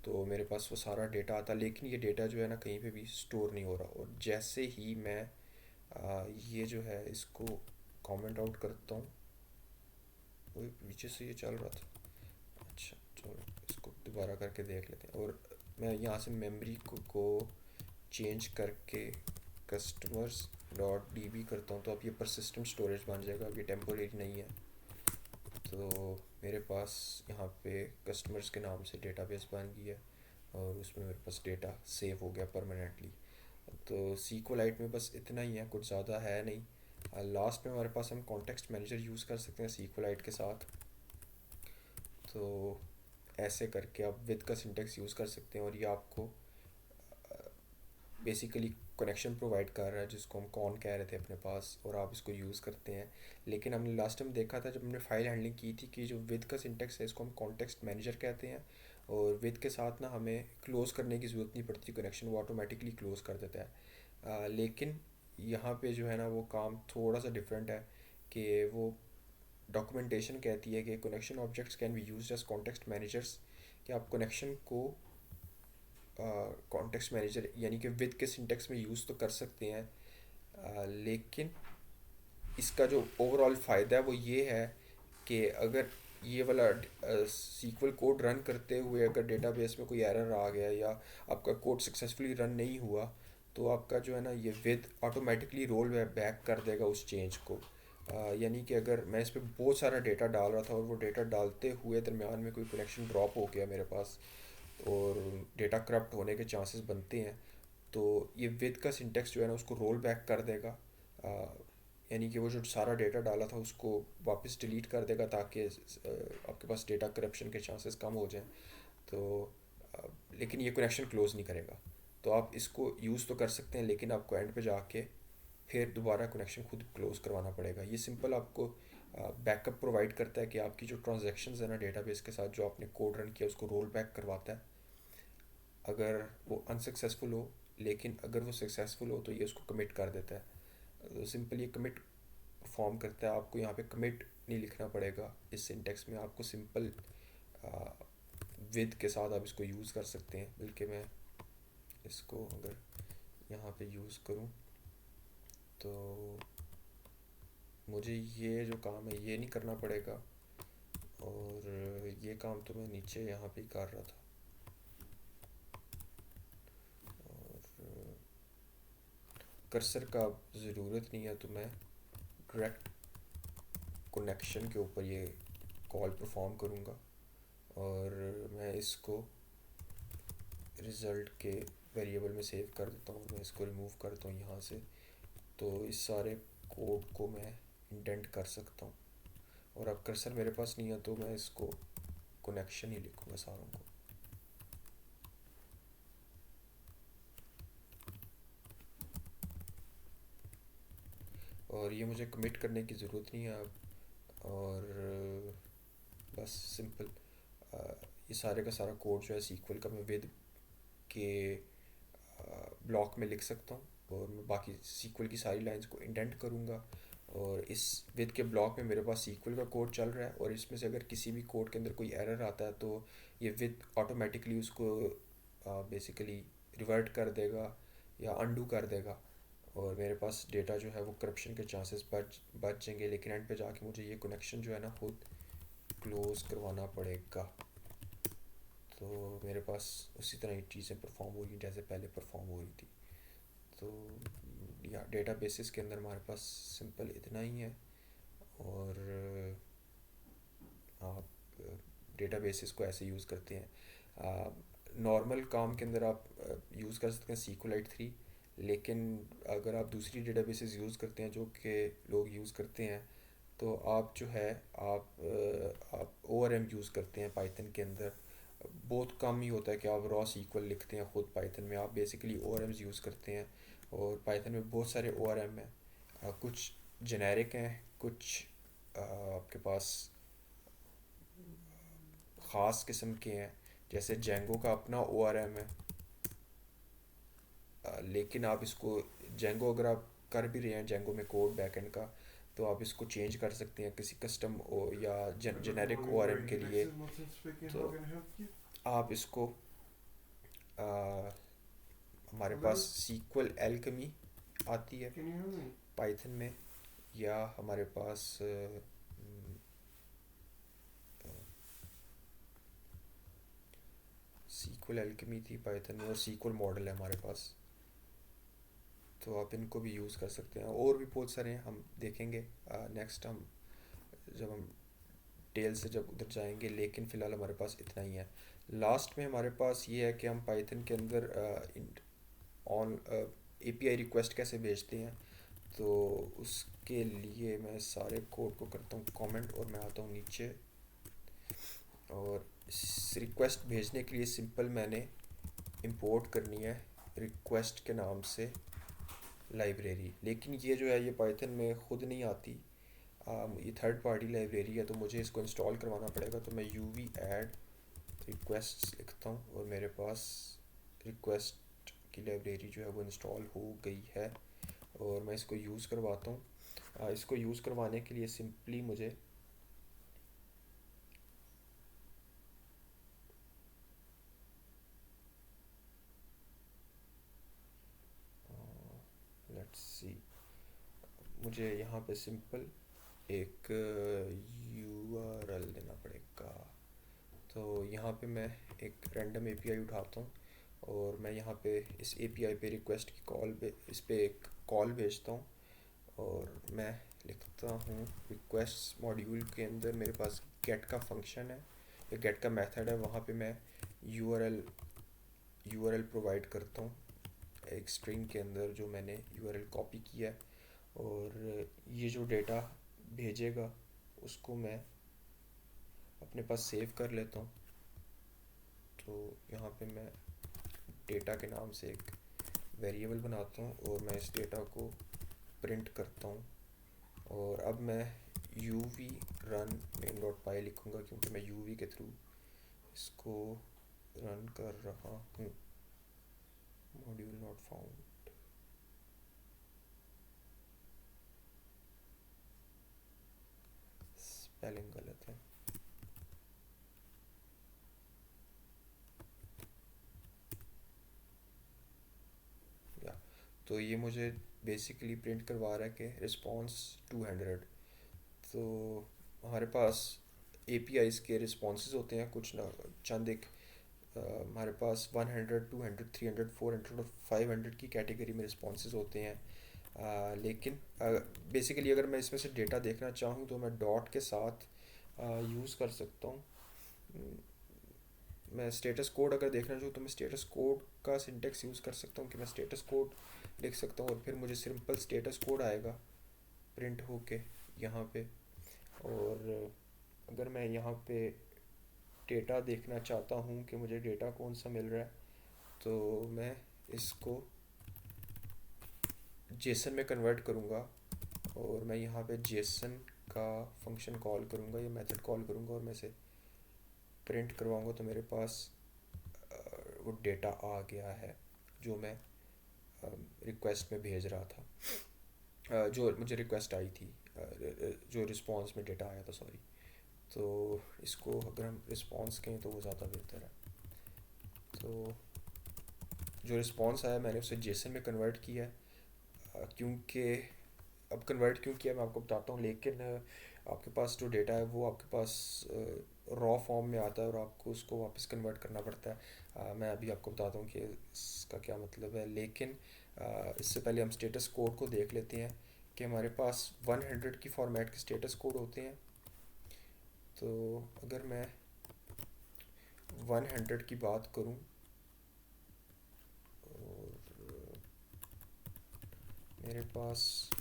तो मेरे पास वो सारा डेटा आता। लेकिन ये डेटा जो है ना कहीं पे भी स्टोर नहीं हो रहा। और जैसे ही मैं ये जो है इसको कमेंट आउट करता हूँ, वो पीछे से ये चल रहा था। अच्छा चलो, इसको दोबारा करके देख लेते हैं। और मैं यहाँ से मेमोरी को चेंज करके कस्टमर्स डॉट डी बी करता हूँ तो अब ये परसिस्टेंट स्टोरेज बन जाएगा, अब ये टेम्पोरेरी नहीं है। तो मेरे पास यहाँ पे कस्टमर्स के नाम से डेटाबेस बन गई है और उसमें मेरे पास डेटा सेव हो गया परमानेंटली। तो सीक्वलाइट में बस इतना ही है, कुछ ज़्यादा है नहीं। लास्ट में हमारे पास हम कॉन्टेक्स्ट मैनेजर यूज़ कर सकते हैं सीक्वलाइट के साथ। तो ऐसे करके आप विद का सिंटेक्स यूज़ कर सकते हैं और ये आपको बेसिकली कनेक्शन प्रोवाइड कर रहा है जिसको हम कौन कह रहे थे अपने पास, और आप इसको यूज़ करते हैं। लेकिन हमने लास्ट टाइम देखा था जब हमने फाइल हैंडलिंग की थी कि जो विद का सिंटेक्स है इसको हम कॉन्टेक्स्ट मैनेजर कहते हैं, और विद के साथ ना हमें क्लोज़ करने की ज़रूरत नहीं पड़ती कनेक्शन, वो ऑटोमेटिकली क्लोज़ कर देता है। लेकिन यहाँ पे जो है ना वो काम थोड़ा सा डिफरेंट है कि वो डॉक्यूमेंटेशन कहती है कि connection objects can be used as context managers, कि आप कनेक्शन को कॉन्टेक्स्ट मैनेजर यानी कि विद के सिंटेक्स में यूज़ तो कर सकते हैं। लेकिन इसका जो ओवरऑल फ़ायदा है वो ये है कि अगर ये वाला सीक्वल कोड रन करते हुए अगर डेटाबेस में कोई एरर आ गया या आपका कोड सक्सेसफुली रन नहीं हुआ, तो आपका जो है ना ये विद ऑटोमेटिकली रोल बैक कर देगा उस चेंज को। यानी कि अगर मैं इस पर बहुत सारा डेटा डाल रहा था और वो डेटा डालते हुए दरमियान में कोई कनेक्शन ड्रॉप हो गया मेरे पास और डेटा करप्ट होने के चांसेस बनते हैं, तो ये विद का सिंटेक्स जो है ना उसको रोल बैक कर देगा। यानी कि वो जो सारा डेटा डाला था उसको वापस डिलीट कर देगा ताकि आपके पास डेटा करप्शन के चांसेस कम हो जाएं। तो लेकिन ये कनेक्शन क्लोज़ नहीं करेगा। तो आप इसको यूज़ तो कर सकते हैं लेकिन आपको एंड पे जाके फिर दोबारा कनेक्शन खुद क्लोज़ करवाना पड़ेगा। ये सिंपल आपको बैकअप प्रोवाइड करता है कि आपकी जो ट्रांजैक्शंस है ना डेटाबेस के साथ जो आपने कोड रन किया उसको रोल बैक करवाता है अगर वो अनसक्सेसफुल हो। लेकिन अगर वो सक्सेसफुल हो तो ये उसको कमिट कर देता है। तो सिंपल ये कमिट फॉर्म करता है, आपको यहाँ पे कमिट नहीं लिखना पड़ेगा इस सिंटेक्स में, आपको सिंपल विद के साथ आप इसको यूज़ कर सकते हैं। बल्कि मैं इसको अगर यहाँ पे यूज़ करूँ तो मुझे ये जो काम है ये नहीं करना पड़ेगा, और ये काम तो मैं नीचे यहाँ पे ही कर रहा था। और कर्सर का ज़रूरत नहीं है तो मैं डायरेक्ट कनेक्शन के ऊपर ये कॉल परफॉर्म करूँगा और मैं इसको रिज़ल्ट के वेरिएबल में सेव कर देता हूँ। मैं इसको रिमूव करता हूँ यहाँ से, तो इस सारे कोड को मैं इंडेंट कर सकता हूँ। और अब कर्सर मेरे पास नहीं है तो मैं इसको कनेक्शन ही लिखूँगा सारों को। और ये मुझे कमिट करने की ज़रूरत नहीं है अब। और बस सिंपल ये सारे का सारा कोड जो है सीक्वल का मैं विद के ब्लॉक में लिख सकता हूँ और मैं बाकी सीक्वल की सारी लाइंस को इंडेंट करूँगा। और इस विद के ब्लॉक में मेरे पास सीक्वल का कोड चल रहा है और इसमें से अगर किसी भी कोड के अंदर कोई एरर आता है तो ये विद ऑटोमेटिकली उसको बेसिकली रिवर्ट कर देगा या अनडू कर देगा, और मेरे पास डेटा जो है वो करप्शन के चांसेस बच जाएंगे। लेकिन एंड पे जाके मुझे ये कनेक्शन जो है ना खुद क्लोज करवाना पड़ेगा। तो मेरे पास उसी तरह ही चीज़ें परफॉर्म हो रही जैसे पहले परफॉर्म हो रही थी। तो या डेटा बेसिस के अंदर हमारे पास सिंपल इतना ही है। और आप डेटा बेसिस को ऐसे यूज़ करते हैं। नॉर्मल काम के अंदर आप यूज़ कर सकते हैं SQLite 3, लेकिन अगर आप दूसरी डेटा बेसिस यूज़ करते हैं जो कि लोग यूज़ करते हैं तो आप जो है आप ORM यूज़ करते हैं पाइथन के अंदर। बहुत कम ही होता है कि आप रॉ सीक्वल लिखते हैं खुद पाइथन में, आप बेसिकली ORMs यूज़ करते हैं। और पाइथन में बहुत सारे ORM हैं, कुछ जेनेरिक हैं, कुछ आपके पास ख़ास किस्म के हैं। जैसे जेंगो का अपना ORM है, लेकिन आप इसको जेंगो अगर आप कर भी रहे हैं जेंगो में कोड बैकएंड का तो आप इसको चेंज कर सकते हैं किसी कस्टम या जेनेरिक ORM के लिए। तो आप इसको आ, हमारे पास सीक्वल एल्केमी आती है पाइथन में, या हमारे पास सीक्वल एल्केमी थी पाइथन में, और सीक्वल मॉडल है हमारे पास, तो आप इनको भी यूज़ कर सकते हैं। और भी बहुत सारे हैं, हम देखेंगे नेक्स्ट, हम जब हम डिटेल से जब उधर जाएंगे, लेकिन फ़िलहाल हमारे पास इतना ही है। लास्ट में हमारे पास ये है कि हम पाइथन के अंदर ऑन एपीआई रिक्वेस्ट कैसे भेजते हैं। तो उसके लिए मैं सारे कोड को करता हूँ कमेंट, और मैं आता हूँ नीचे, और इस रिक्वेस्ट भेजने के लिए सिंपल मैंने इंपोर्ट करनी है रिक्वेस्ट के नाम से लाइब्रेरी। लेकिन ये जो है ये पाइथन में ख़ुद नहीं आती, ये थर्ड पार्टी लाइब्रेरी है, तो मुझे इसको इंस्टॉल करवाना पड़ेगा। तो मैं यू वी एड रिक्वेस्ट लिखता हूँ, और मेरे पास रिक्वेस्ट की लाइब्रेरी जो है वो इंस्टॉल हो गई है, और मैं इसको यूज़ करवाता हूँ। इसको यूज़ करवाने के लिए सिंपली मुझे लेट्स सी, मुझे यहाँ पे सिंपल एक यूआरएल देना पड़ेगा। तो यहाँ पे मैं एक रैंडम एपीआई उठाता हूँ, और मैं यहाँ पे इस एपीआई पे रिक्वेस्ट की कॉल पे इस पे एक कॉल भेजता हूँ, और मैं लिखता हूँ रिक्वेस्ट मॉड्यूल के अंदर मेरे पास गेट का फंक्शन है, या गेट का मेथड है, वहाँ पे मैं यूआरएल यूआरएल प्रोवाइड करता हूँ एक स्ट्रिंग के अंदर जो मैंने यूआरएल कॉपी किया है, और ये जो डेटा भेजेगा उसको मैं अपने पास सेव कर लेता हूँ। तो यहाँ पे मैं डेटा के नाम से एक वेरिएबल बनाता हूँ, और मैं इस डेटा को प्रिंट करता हूँ। और अब मैं U V run main dot py लिखूँगा, क्योंकि मैं यू वी के थ्रू इसको रन कर रहा हूँ। मॉड्यूल नॉट फाउंड, स्पेलिंग गलत है। या तो ये मुझे बेसिकली प्रिंट करवा रहा है कि रिस्पॉन्स 200। तो हमारे पास एपीआईज़ के रिस्पॉन्सेज होते हैं कुछ ना, चंद एक हमारे पास 100, 200, 300, 400 और 500 की कैटेगरी में रिस्पॉन्सेज होते हैं। लेकिन बेसिकली अगर मैं इसमें से डेटा देखना चाहूँ तो मैं डॉट के साथ यूज़ कर सकता हूँ। मैं स्टेटस कोड अगर देखना चाहूँ तो मैं स्टेटस कोड का सिंटेक्स यूज़ कर सकता हूँ, कि मैं स्टेटस कोड लिख सकता हूँ, और फिर मुझे सिंपल स्टेटस कोड आएगा प्रिंट होके यहाँ पे। और अगर मैं यहाँ पे डेटा देखना चाहता हूँ कि मुझे डेटा कौन सा मिल रहा है, तो मैं इसको जेसन में कन्वर्ट करूँगा, और मैं यहाँ पे जेसन का फंक्शन कॉल करूँगा, ये मेथड कॉल करूँगा, और मैं इसे प्रिंट करवाऊँगा। तो मेरे पास वो डेटा आ गया है जो मैं रिक्वेस्ट में भेज रहा था, जो मुझे रिक्वेस्ट आई थी, जो रिस्पॉन्स में डेटा आया था, सॉरी। तो इसको अगर हम रिस्पॉन्स कहें तो वो ज़्यादा बेहतर है। तो जो रिस्पॉन्स आया मैंने उसे जेसन में कन्वर्ट किया है, क्योंकि अब कन्वर्ट क्यों किया मैं आपको बताता हूँ। लेकिन आपके पास जो डेटा है वो आपके पास रॉ फॉर्म में आता है, और आपको उसको वापस कन्वर्ट करना पड़ता है। मैं अभी आपको बताता हूँ कि इसका क्या मतलब है। लेकिन इससे पहले हम स्टेटस कोड को देख लेते हैं कि हमारे पास 100 की फॉर्मेट के स्टेटस कोड होते हैं। तो अगर मैं 100 की बात करूँ, और मेरे पास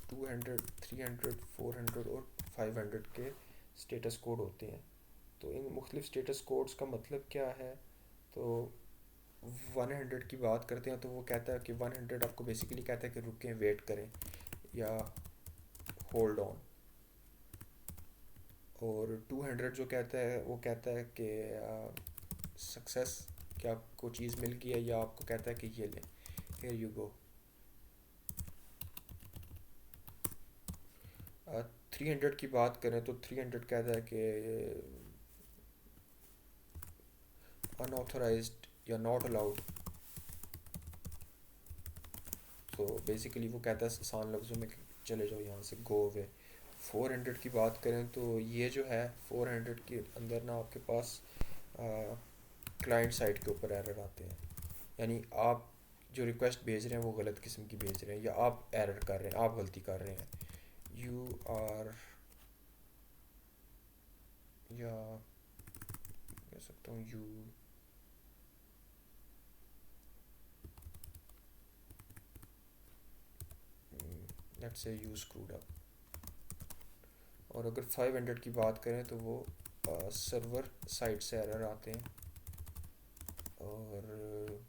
200, 300, 400 और 500 के स्टेटस कोड होते हैं। तो इन मुख्तलिफ स्टेटस कोड्स का मतलब क्या है। तो 100 की बात करते हैं तो वो कहता है कि 100 आपको बेसिकली कहता है कि रुकें, वेट करें, या होल्ड ऑन। और 200 जो कहता है वो कहता है कि सक्सेस, कि आपको चीज़ मिल गई है, या आपको कहता है कि ये लें, हियर यू गो। 300 की बात करें तो 300 कहता है कि अनऑथोराइज्ड या नॉट अलाउड। तो बेसिकली वो कहता है आसान लफ्ज़ों में कि चले जाओ यहाँ से, गो अवे। 400 की बात करें तो ये जो है 400 के अंदर ना आपके पास क्लाइंट साइड के ऊपर एरर आते हैं। यानी आप जो रिक्वेस्ट भेज रहे हैं वो गलत किस्म की भेज रहे हैं, या आप एरर कर रहे हैं, आप गलती कर रहे हैं। यू आर, या कह सकता हूँ you, let's say you screwed up. और अगर 500 की बात करें तो वो सर्वर साइड से एरर आते हैं। और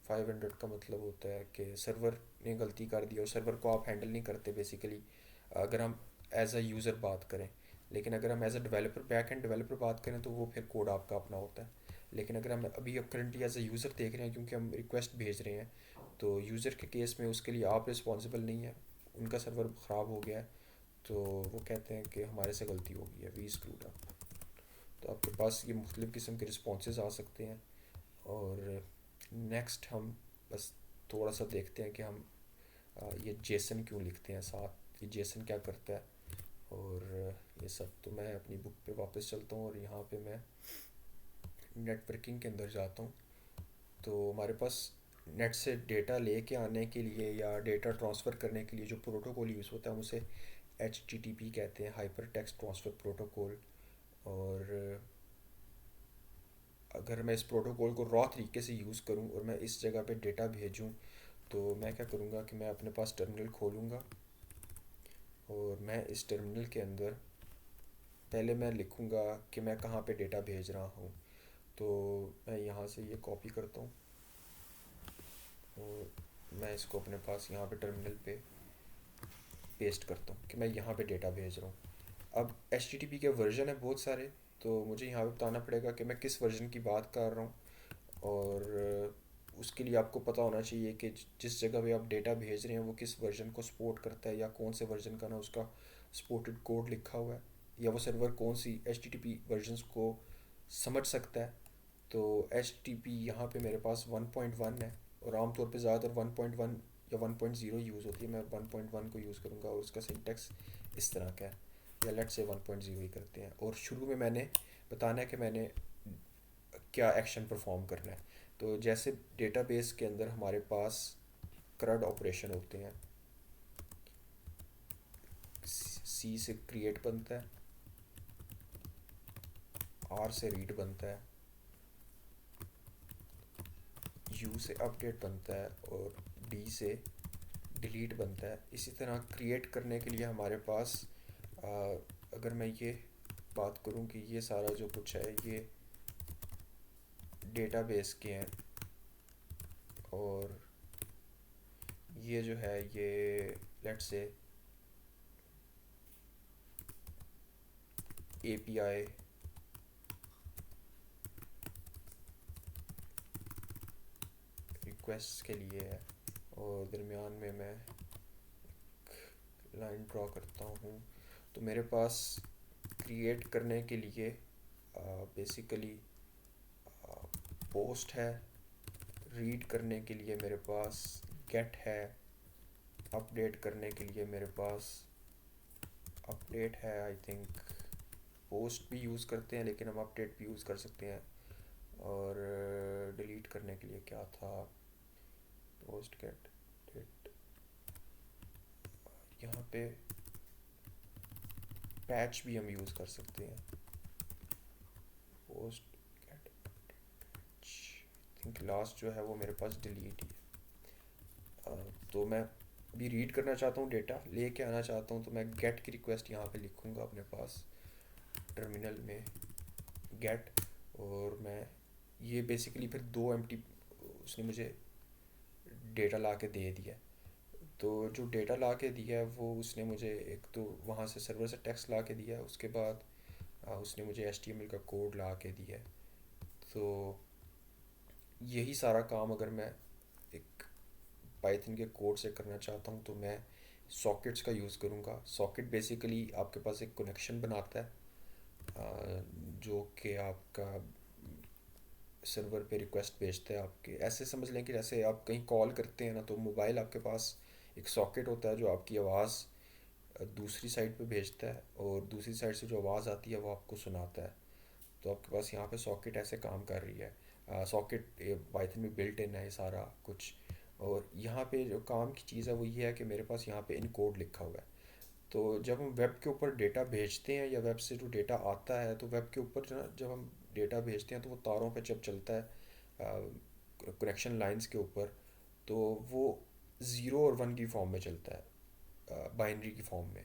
500 का मतलब होता है कि सर्वर ने गलती कर दी, और सर्वर को आप हैंडल नहीं करते बेसिकली, अगर हम एज अ यूज़र बात करें। लेकिन अगर हम as a developer, back end developer बात करें तो वो फिर कोड आपका अपना होता है। लेकिन अगर हम अभी अब करंटली एज अ यूज़र देख रहे हैं, क्योंकि हम रिक्वेस्ट भेज रहे हैं, तो यूज़र के केस में उसके लिए आप रिस्पॉन्सिबल नहीं है। उनका सर्वर ख़राब हो गया है, तो वो कहते हैं कि हमारे से गलती हो गई है, वी स्क्रूड अप। तो आपके पास ये मुख्तलिफ़ किस्म के रिस्पॉन्सेज आ सकते हैं। और नेक्स्ट हम बस थोड़ा सा देखते हैं कि हम ये जेसन क्यों लिखते हैं साथ, ये जेसन क्या करता है, और ये सब। तो मैं अपनी बुक पे वापस चलता हूँ, और यहाँ पे मैं नेटवर्किंग के अंदर जाता हूँ। तो हमारे पास नेट से डेटा लेके आने के लिए या डेटा ट्रांसफ़र करने के लिए जो प्रोटोकॉल यूज़ होता है, हम उसे HTTP कहते हैं, हाइपर टेक्स्ट ट्रांसफ़र प्रोटोकॉल। और अगर मैं इस प्रोटोकॉल को रॉ तरीके से यूज़ करूँ और मैं इस जगह पे डेटा भेजूँ, तो मैं क्या करूँगा कि मैं अपने पास टर्मिनल खोलूँगा, और मैं इस टर्मिनल के अंदर पहले मैं लिखूँगा कि मैं कहाँ पे डेटा भेज रहा हूँ। तो मैं यहाँ से ये कॉपी करता हूँ, और मैं इसको अपने पास यहाँ पे टर्मिनल पे पेस्ट करता हूँ कि मैं यहाँ पे डेटा भेज रहा हूँ। अब HTTP के वर्जन है बहुत सारे, तो मुझे यहाँ पे बताना पड़ेगा कि मैं किस वर्जन की बात कर रहा हूँ। और उसके लिए आपको पता होना चाहिए कि जिस जगह पे आप डेटा भेज रहे हैं वो किस वर्जन को सपोर्ट करता है, या कौन से वर्जन का ना उसका सपोर्टेड कोड लिखा हुआ है, या वो सर्वर कौन सी HTTP वर्जन्स को समझ सकता है। तो HTTP यहाँ पे मेरे पास 1.1 है, और आमतौर पे ज़्यादातर 1.1 या 1.0 यूज़ होती है। मैं 1.1 को यूज़ करूँगा, और उसका सिंटेक्स इस तरह का है, या लेट से 1.0 ही करते हैं। और शुरू में मैंने बताना है कि मैंने क्या एक्शन परफॉर्म करना है। तो जैसे डेटाबेस के अंदर हमारे पास CRUD ऑपरेशन होते हैं, C से क्रिएट बनता है, R से रीड बनता है, U से अपडेट बनता है, और D से डिलीट बनता है। इसी तरह क्रिएट करने के लिए हमारे पास आ, अगर मैं ये बात करूँ कि ये सारा जो कुछ है ये डेटाबेस के हैं, और ये जो है ये लेट्स से API रिक्वेस्ट के लिए है। और दरमियान में मैं लाइन ड्रॉ करता हूँ। तो मेरे पास क्रिएट करने के लिए बेसिकली पोस्ट है, रीड करने के लिए मेरे पास गेट है, अपडेट करने के लिए मेरे पास अपडेट है। आई थिंक पोस्ट भी यूज़ करते हैं, लेकिन हम अपडेट भी यूज़ कर सकते हैं। और डिलीट करने के लिए क्या था, पोस्ट गेट डेट। यहाँ पे पैच भी हम यूज़ कर सकते हैं, post gate patch. Think last जो है वो मेरे पास डिलीट ही है। तो मैं अभी रीड करना चाहता हूँ, डेटा लेके आना चाहता हूँ, तो मैं गेट की रिक्वेस्ट यहाँ पे लिखूँगा अपने पास टर्मिनल में गेट। और मैं ये बेसिकली फिर दो एम्प्टी उसने मुझे डेटा ला के दे दिया। तो जो डेटा ला के दिया है वो उसने मुझे एक तो वहाँ से सर्वर से टेक्स्ट ला के दिया है, उसके बाद उसने मुझे HTML का कोड ला के दिया है। तो यही सारा काम अगर मैं एक पाइथन के कोड से करना चाहता हूँ, तो मैं सॉकेट्स का यूज़ करूँगा। सॉकेट बेसिकली आपके पास एक कनेक्शन बनाता है, जो कि आपका सर्वर पे रिक्वेस्ट भेजता है आपके। ऐसे समझ लें कि जैसे आप कहीं कॉल करते हैं ना, तो मोबाइल आपके पास एक सॉकेट होता है जो आपकी आवाज़ दूसरी साइड पे भेजता है, और दूसरी साइड से जो आवाज़ आती है वो आपको सुनाता है। तो आपके पास यहाँ पे सॉकेट ऐसे काम कर रही है। सॉकेट पाइथन में बिल्ट इन है ये सारा कुछ। और यहाँ पे जो काम की चीज़ है वो ये है कि मेरे पास यहाँ पे इन कोड लिखा हुआ है। तो जब हम वेब के ऊपर डेटा भेजते हैं या वेब से जो डेटा आता है, तो वेब के ऊपर जो ना जब हम डेटा भेजते हैं तो वो तारों पे जब चलता है कनेक्शन लाइंस के ऊपर, तो वो ज़ीरो और वन की फॉर्म में चलता है, बाइनरी की फॉर्म में।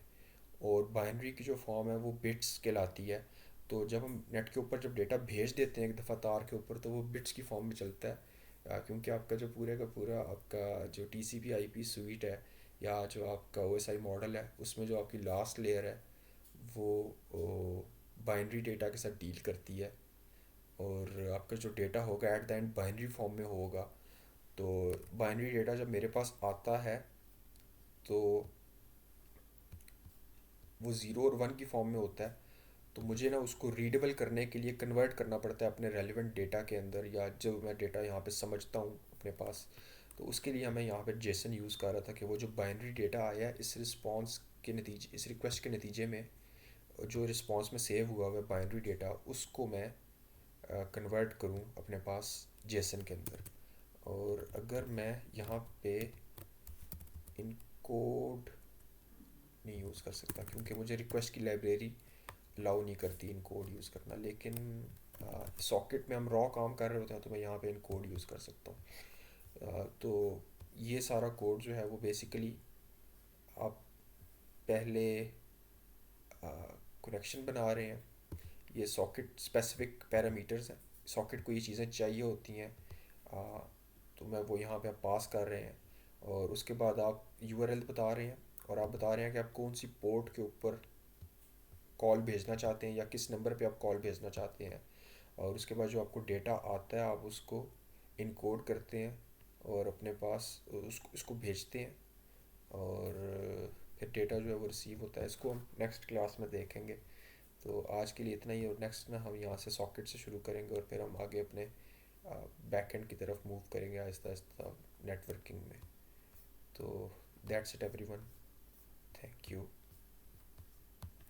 और बाइनरी की जो फॉर्म है वो बिट्स कहलाती है। तो जब हम नेट के ऊपर जब डेटा भेज देते हैं एक दफ़ा तार के ऊपर, तो वो बिट्स की फॉर्म में चलता है। क्योंकि आपका जो पूरे का पूरा आपका जो टीसीपी आईपी स्वीट है या जो आपका ओएसआई मॉडल है, उसमें जो आपकी लास्ट लेयर है वो बाइनरी डेटा के साथ डील करती है। और आपका जो डेटा होगा at the end binary form में होगा। तो बाइनरी डेटा जब मेरे पास आता है तो वो ज़ीरो और वन की फॉर्म में होता है। तो मुझे ना उसको रीडेबल करने के लिए कन्वर्ट करना पड़ता है अपने रेलिवेंट डेटा के अंदर, या जो मैं डेटा यहाँ पे समझता हूँ अपने पास। तो उसके लिए मैं यहाँ पे जेसन यूज़ कर रहा था कि वो जो बाइनरी डेटा आया है इस रिस्पॉन्स के नतीजे, इस रिक्वेस्ट के नतीजे में जो रिस्पॉन्स में सेव हुआ हुआ बाइनरी डेटा, उसको मैं कन्वर्ट करूँ अपने पास जेसन के अंदर। और अगर मैं यहाँ पे इनकोड नहीं यूज़ कर सकता क्योंकि मुझे रिक्वेस्ट की लाइब्रेरी अलाउ नहीं करती इन कोड यूज़ करना, लेकिन सॉकेट में हम रॉ काम कर रहे होते हैं तो मैं यहाँ पे इन कोड यूज़ कर सकता हूँ। तो ये सारा कोड जो है वो बेसिकली आप पहले कनेक्शन बना रहे हैं। ये सॉकेट स्पेसिफिक पैरामीटर्स हैं, सॉकेट को ये चीज़ें चाहिए होती हैं। आ, तो मैं वो यहाँ पे आप पास कर रहे हैं। और उसके बाद आप यूआरएल बता रहे हैं, और आप बता रहे हैं कि आप कौन सी पोर्ट के ऊपर कॉल भेजना चाहते हैं या किस नंबर पे आप कॉल भेजना चाहते हैं। और उसके बाद जो आपको डेटा आता है आप उसको इनकोड करते हैं और अपने पास उसको इसको भेजते हैं। और फिर डेटा जो है वो रिसीव होता है। इसको हम नेक्स्ट क्लास में देखेंगे। तो आज के लिए इतना ही, और नेक्स्ट ना हम यहाँ से सॉकेट से शुरू करेंगे और फिर हम आगे अपने बैकएंड की तरफ मूव करेंगे आहिस्ता आहिस्ता नेटवर्किंग में। तो that's it everyone, thank you.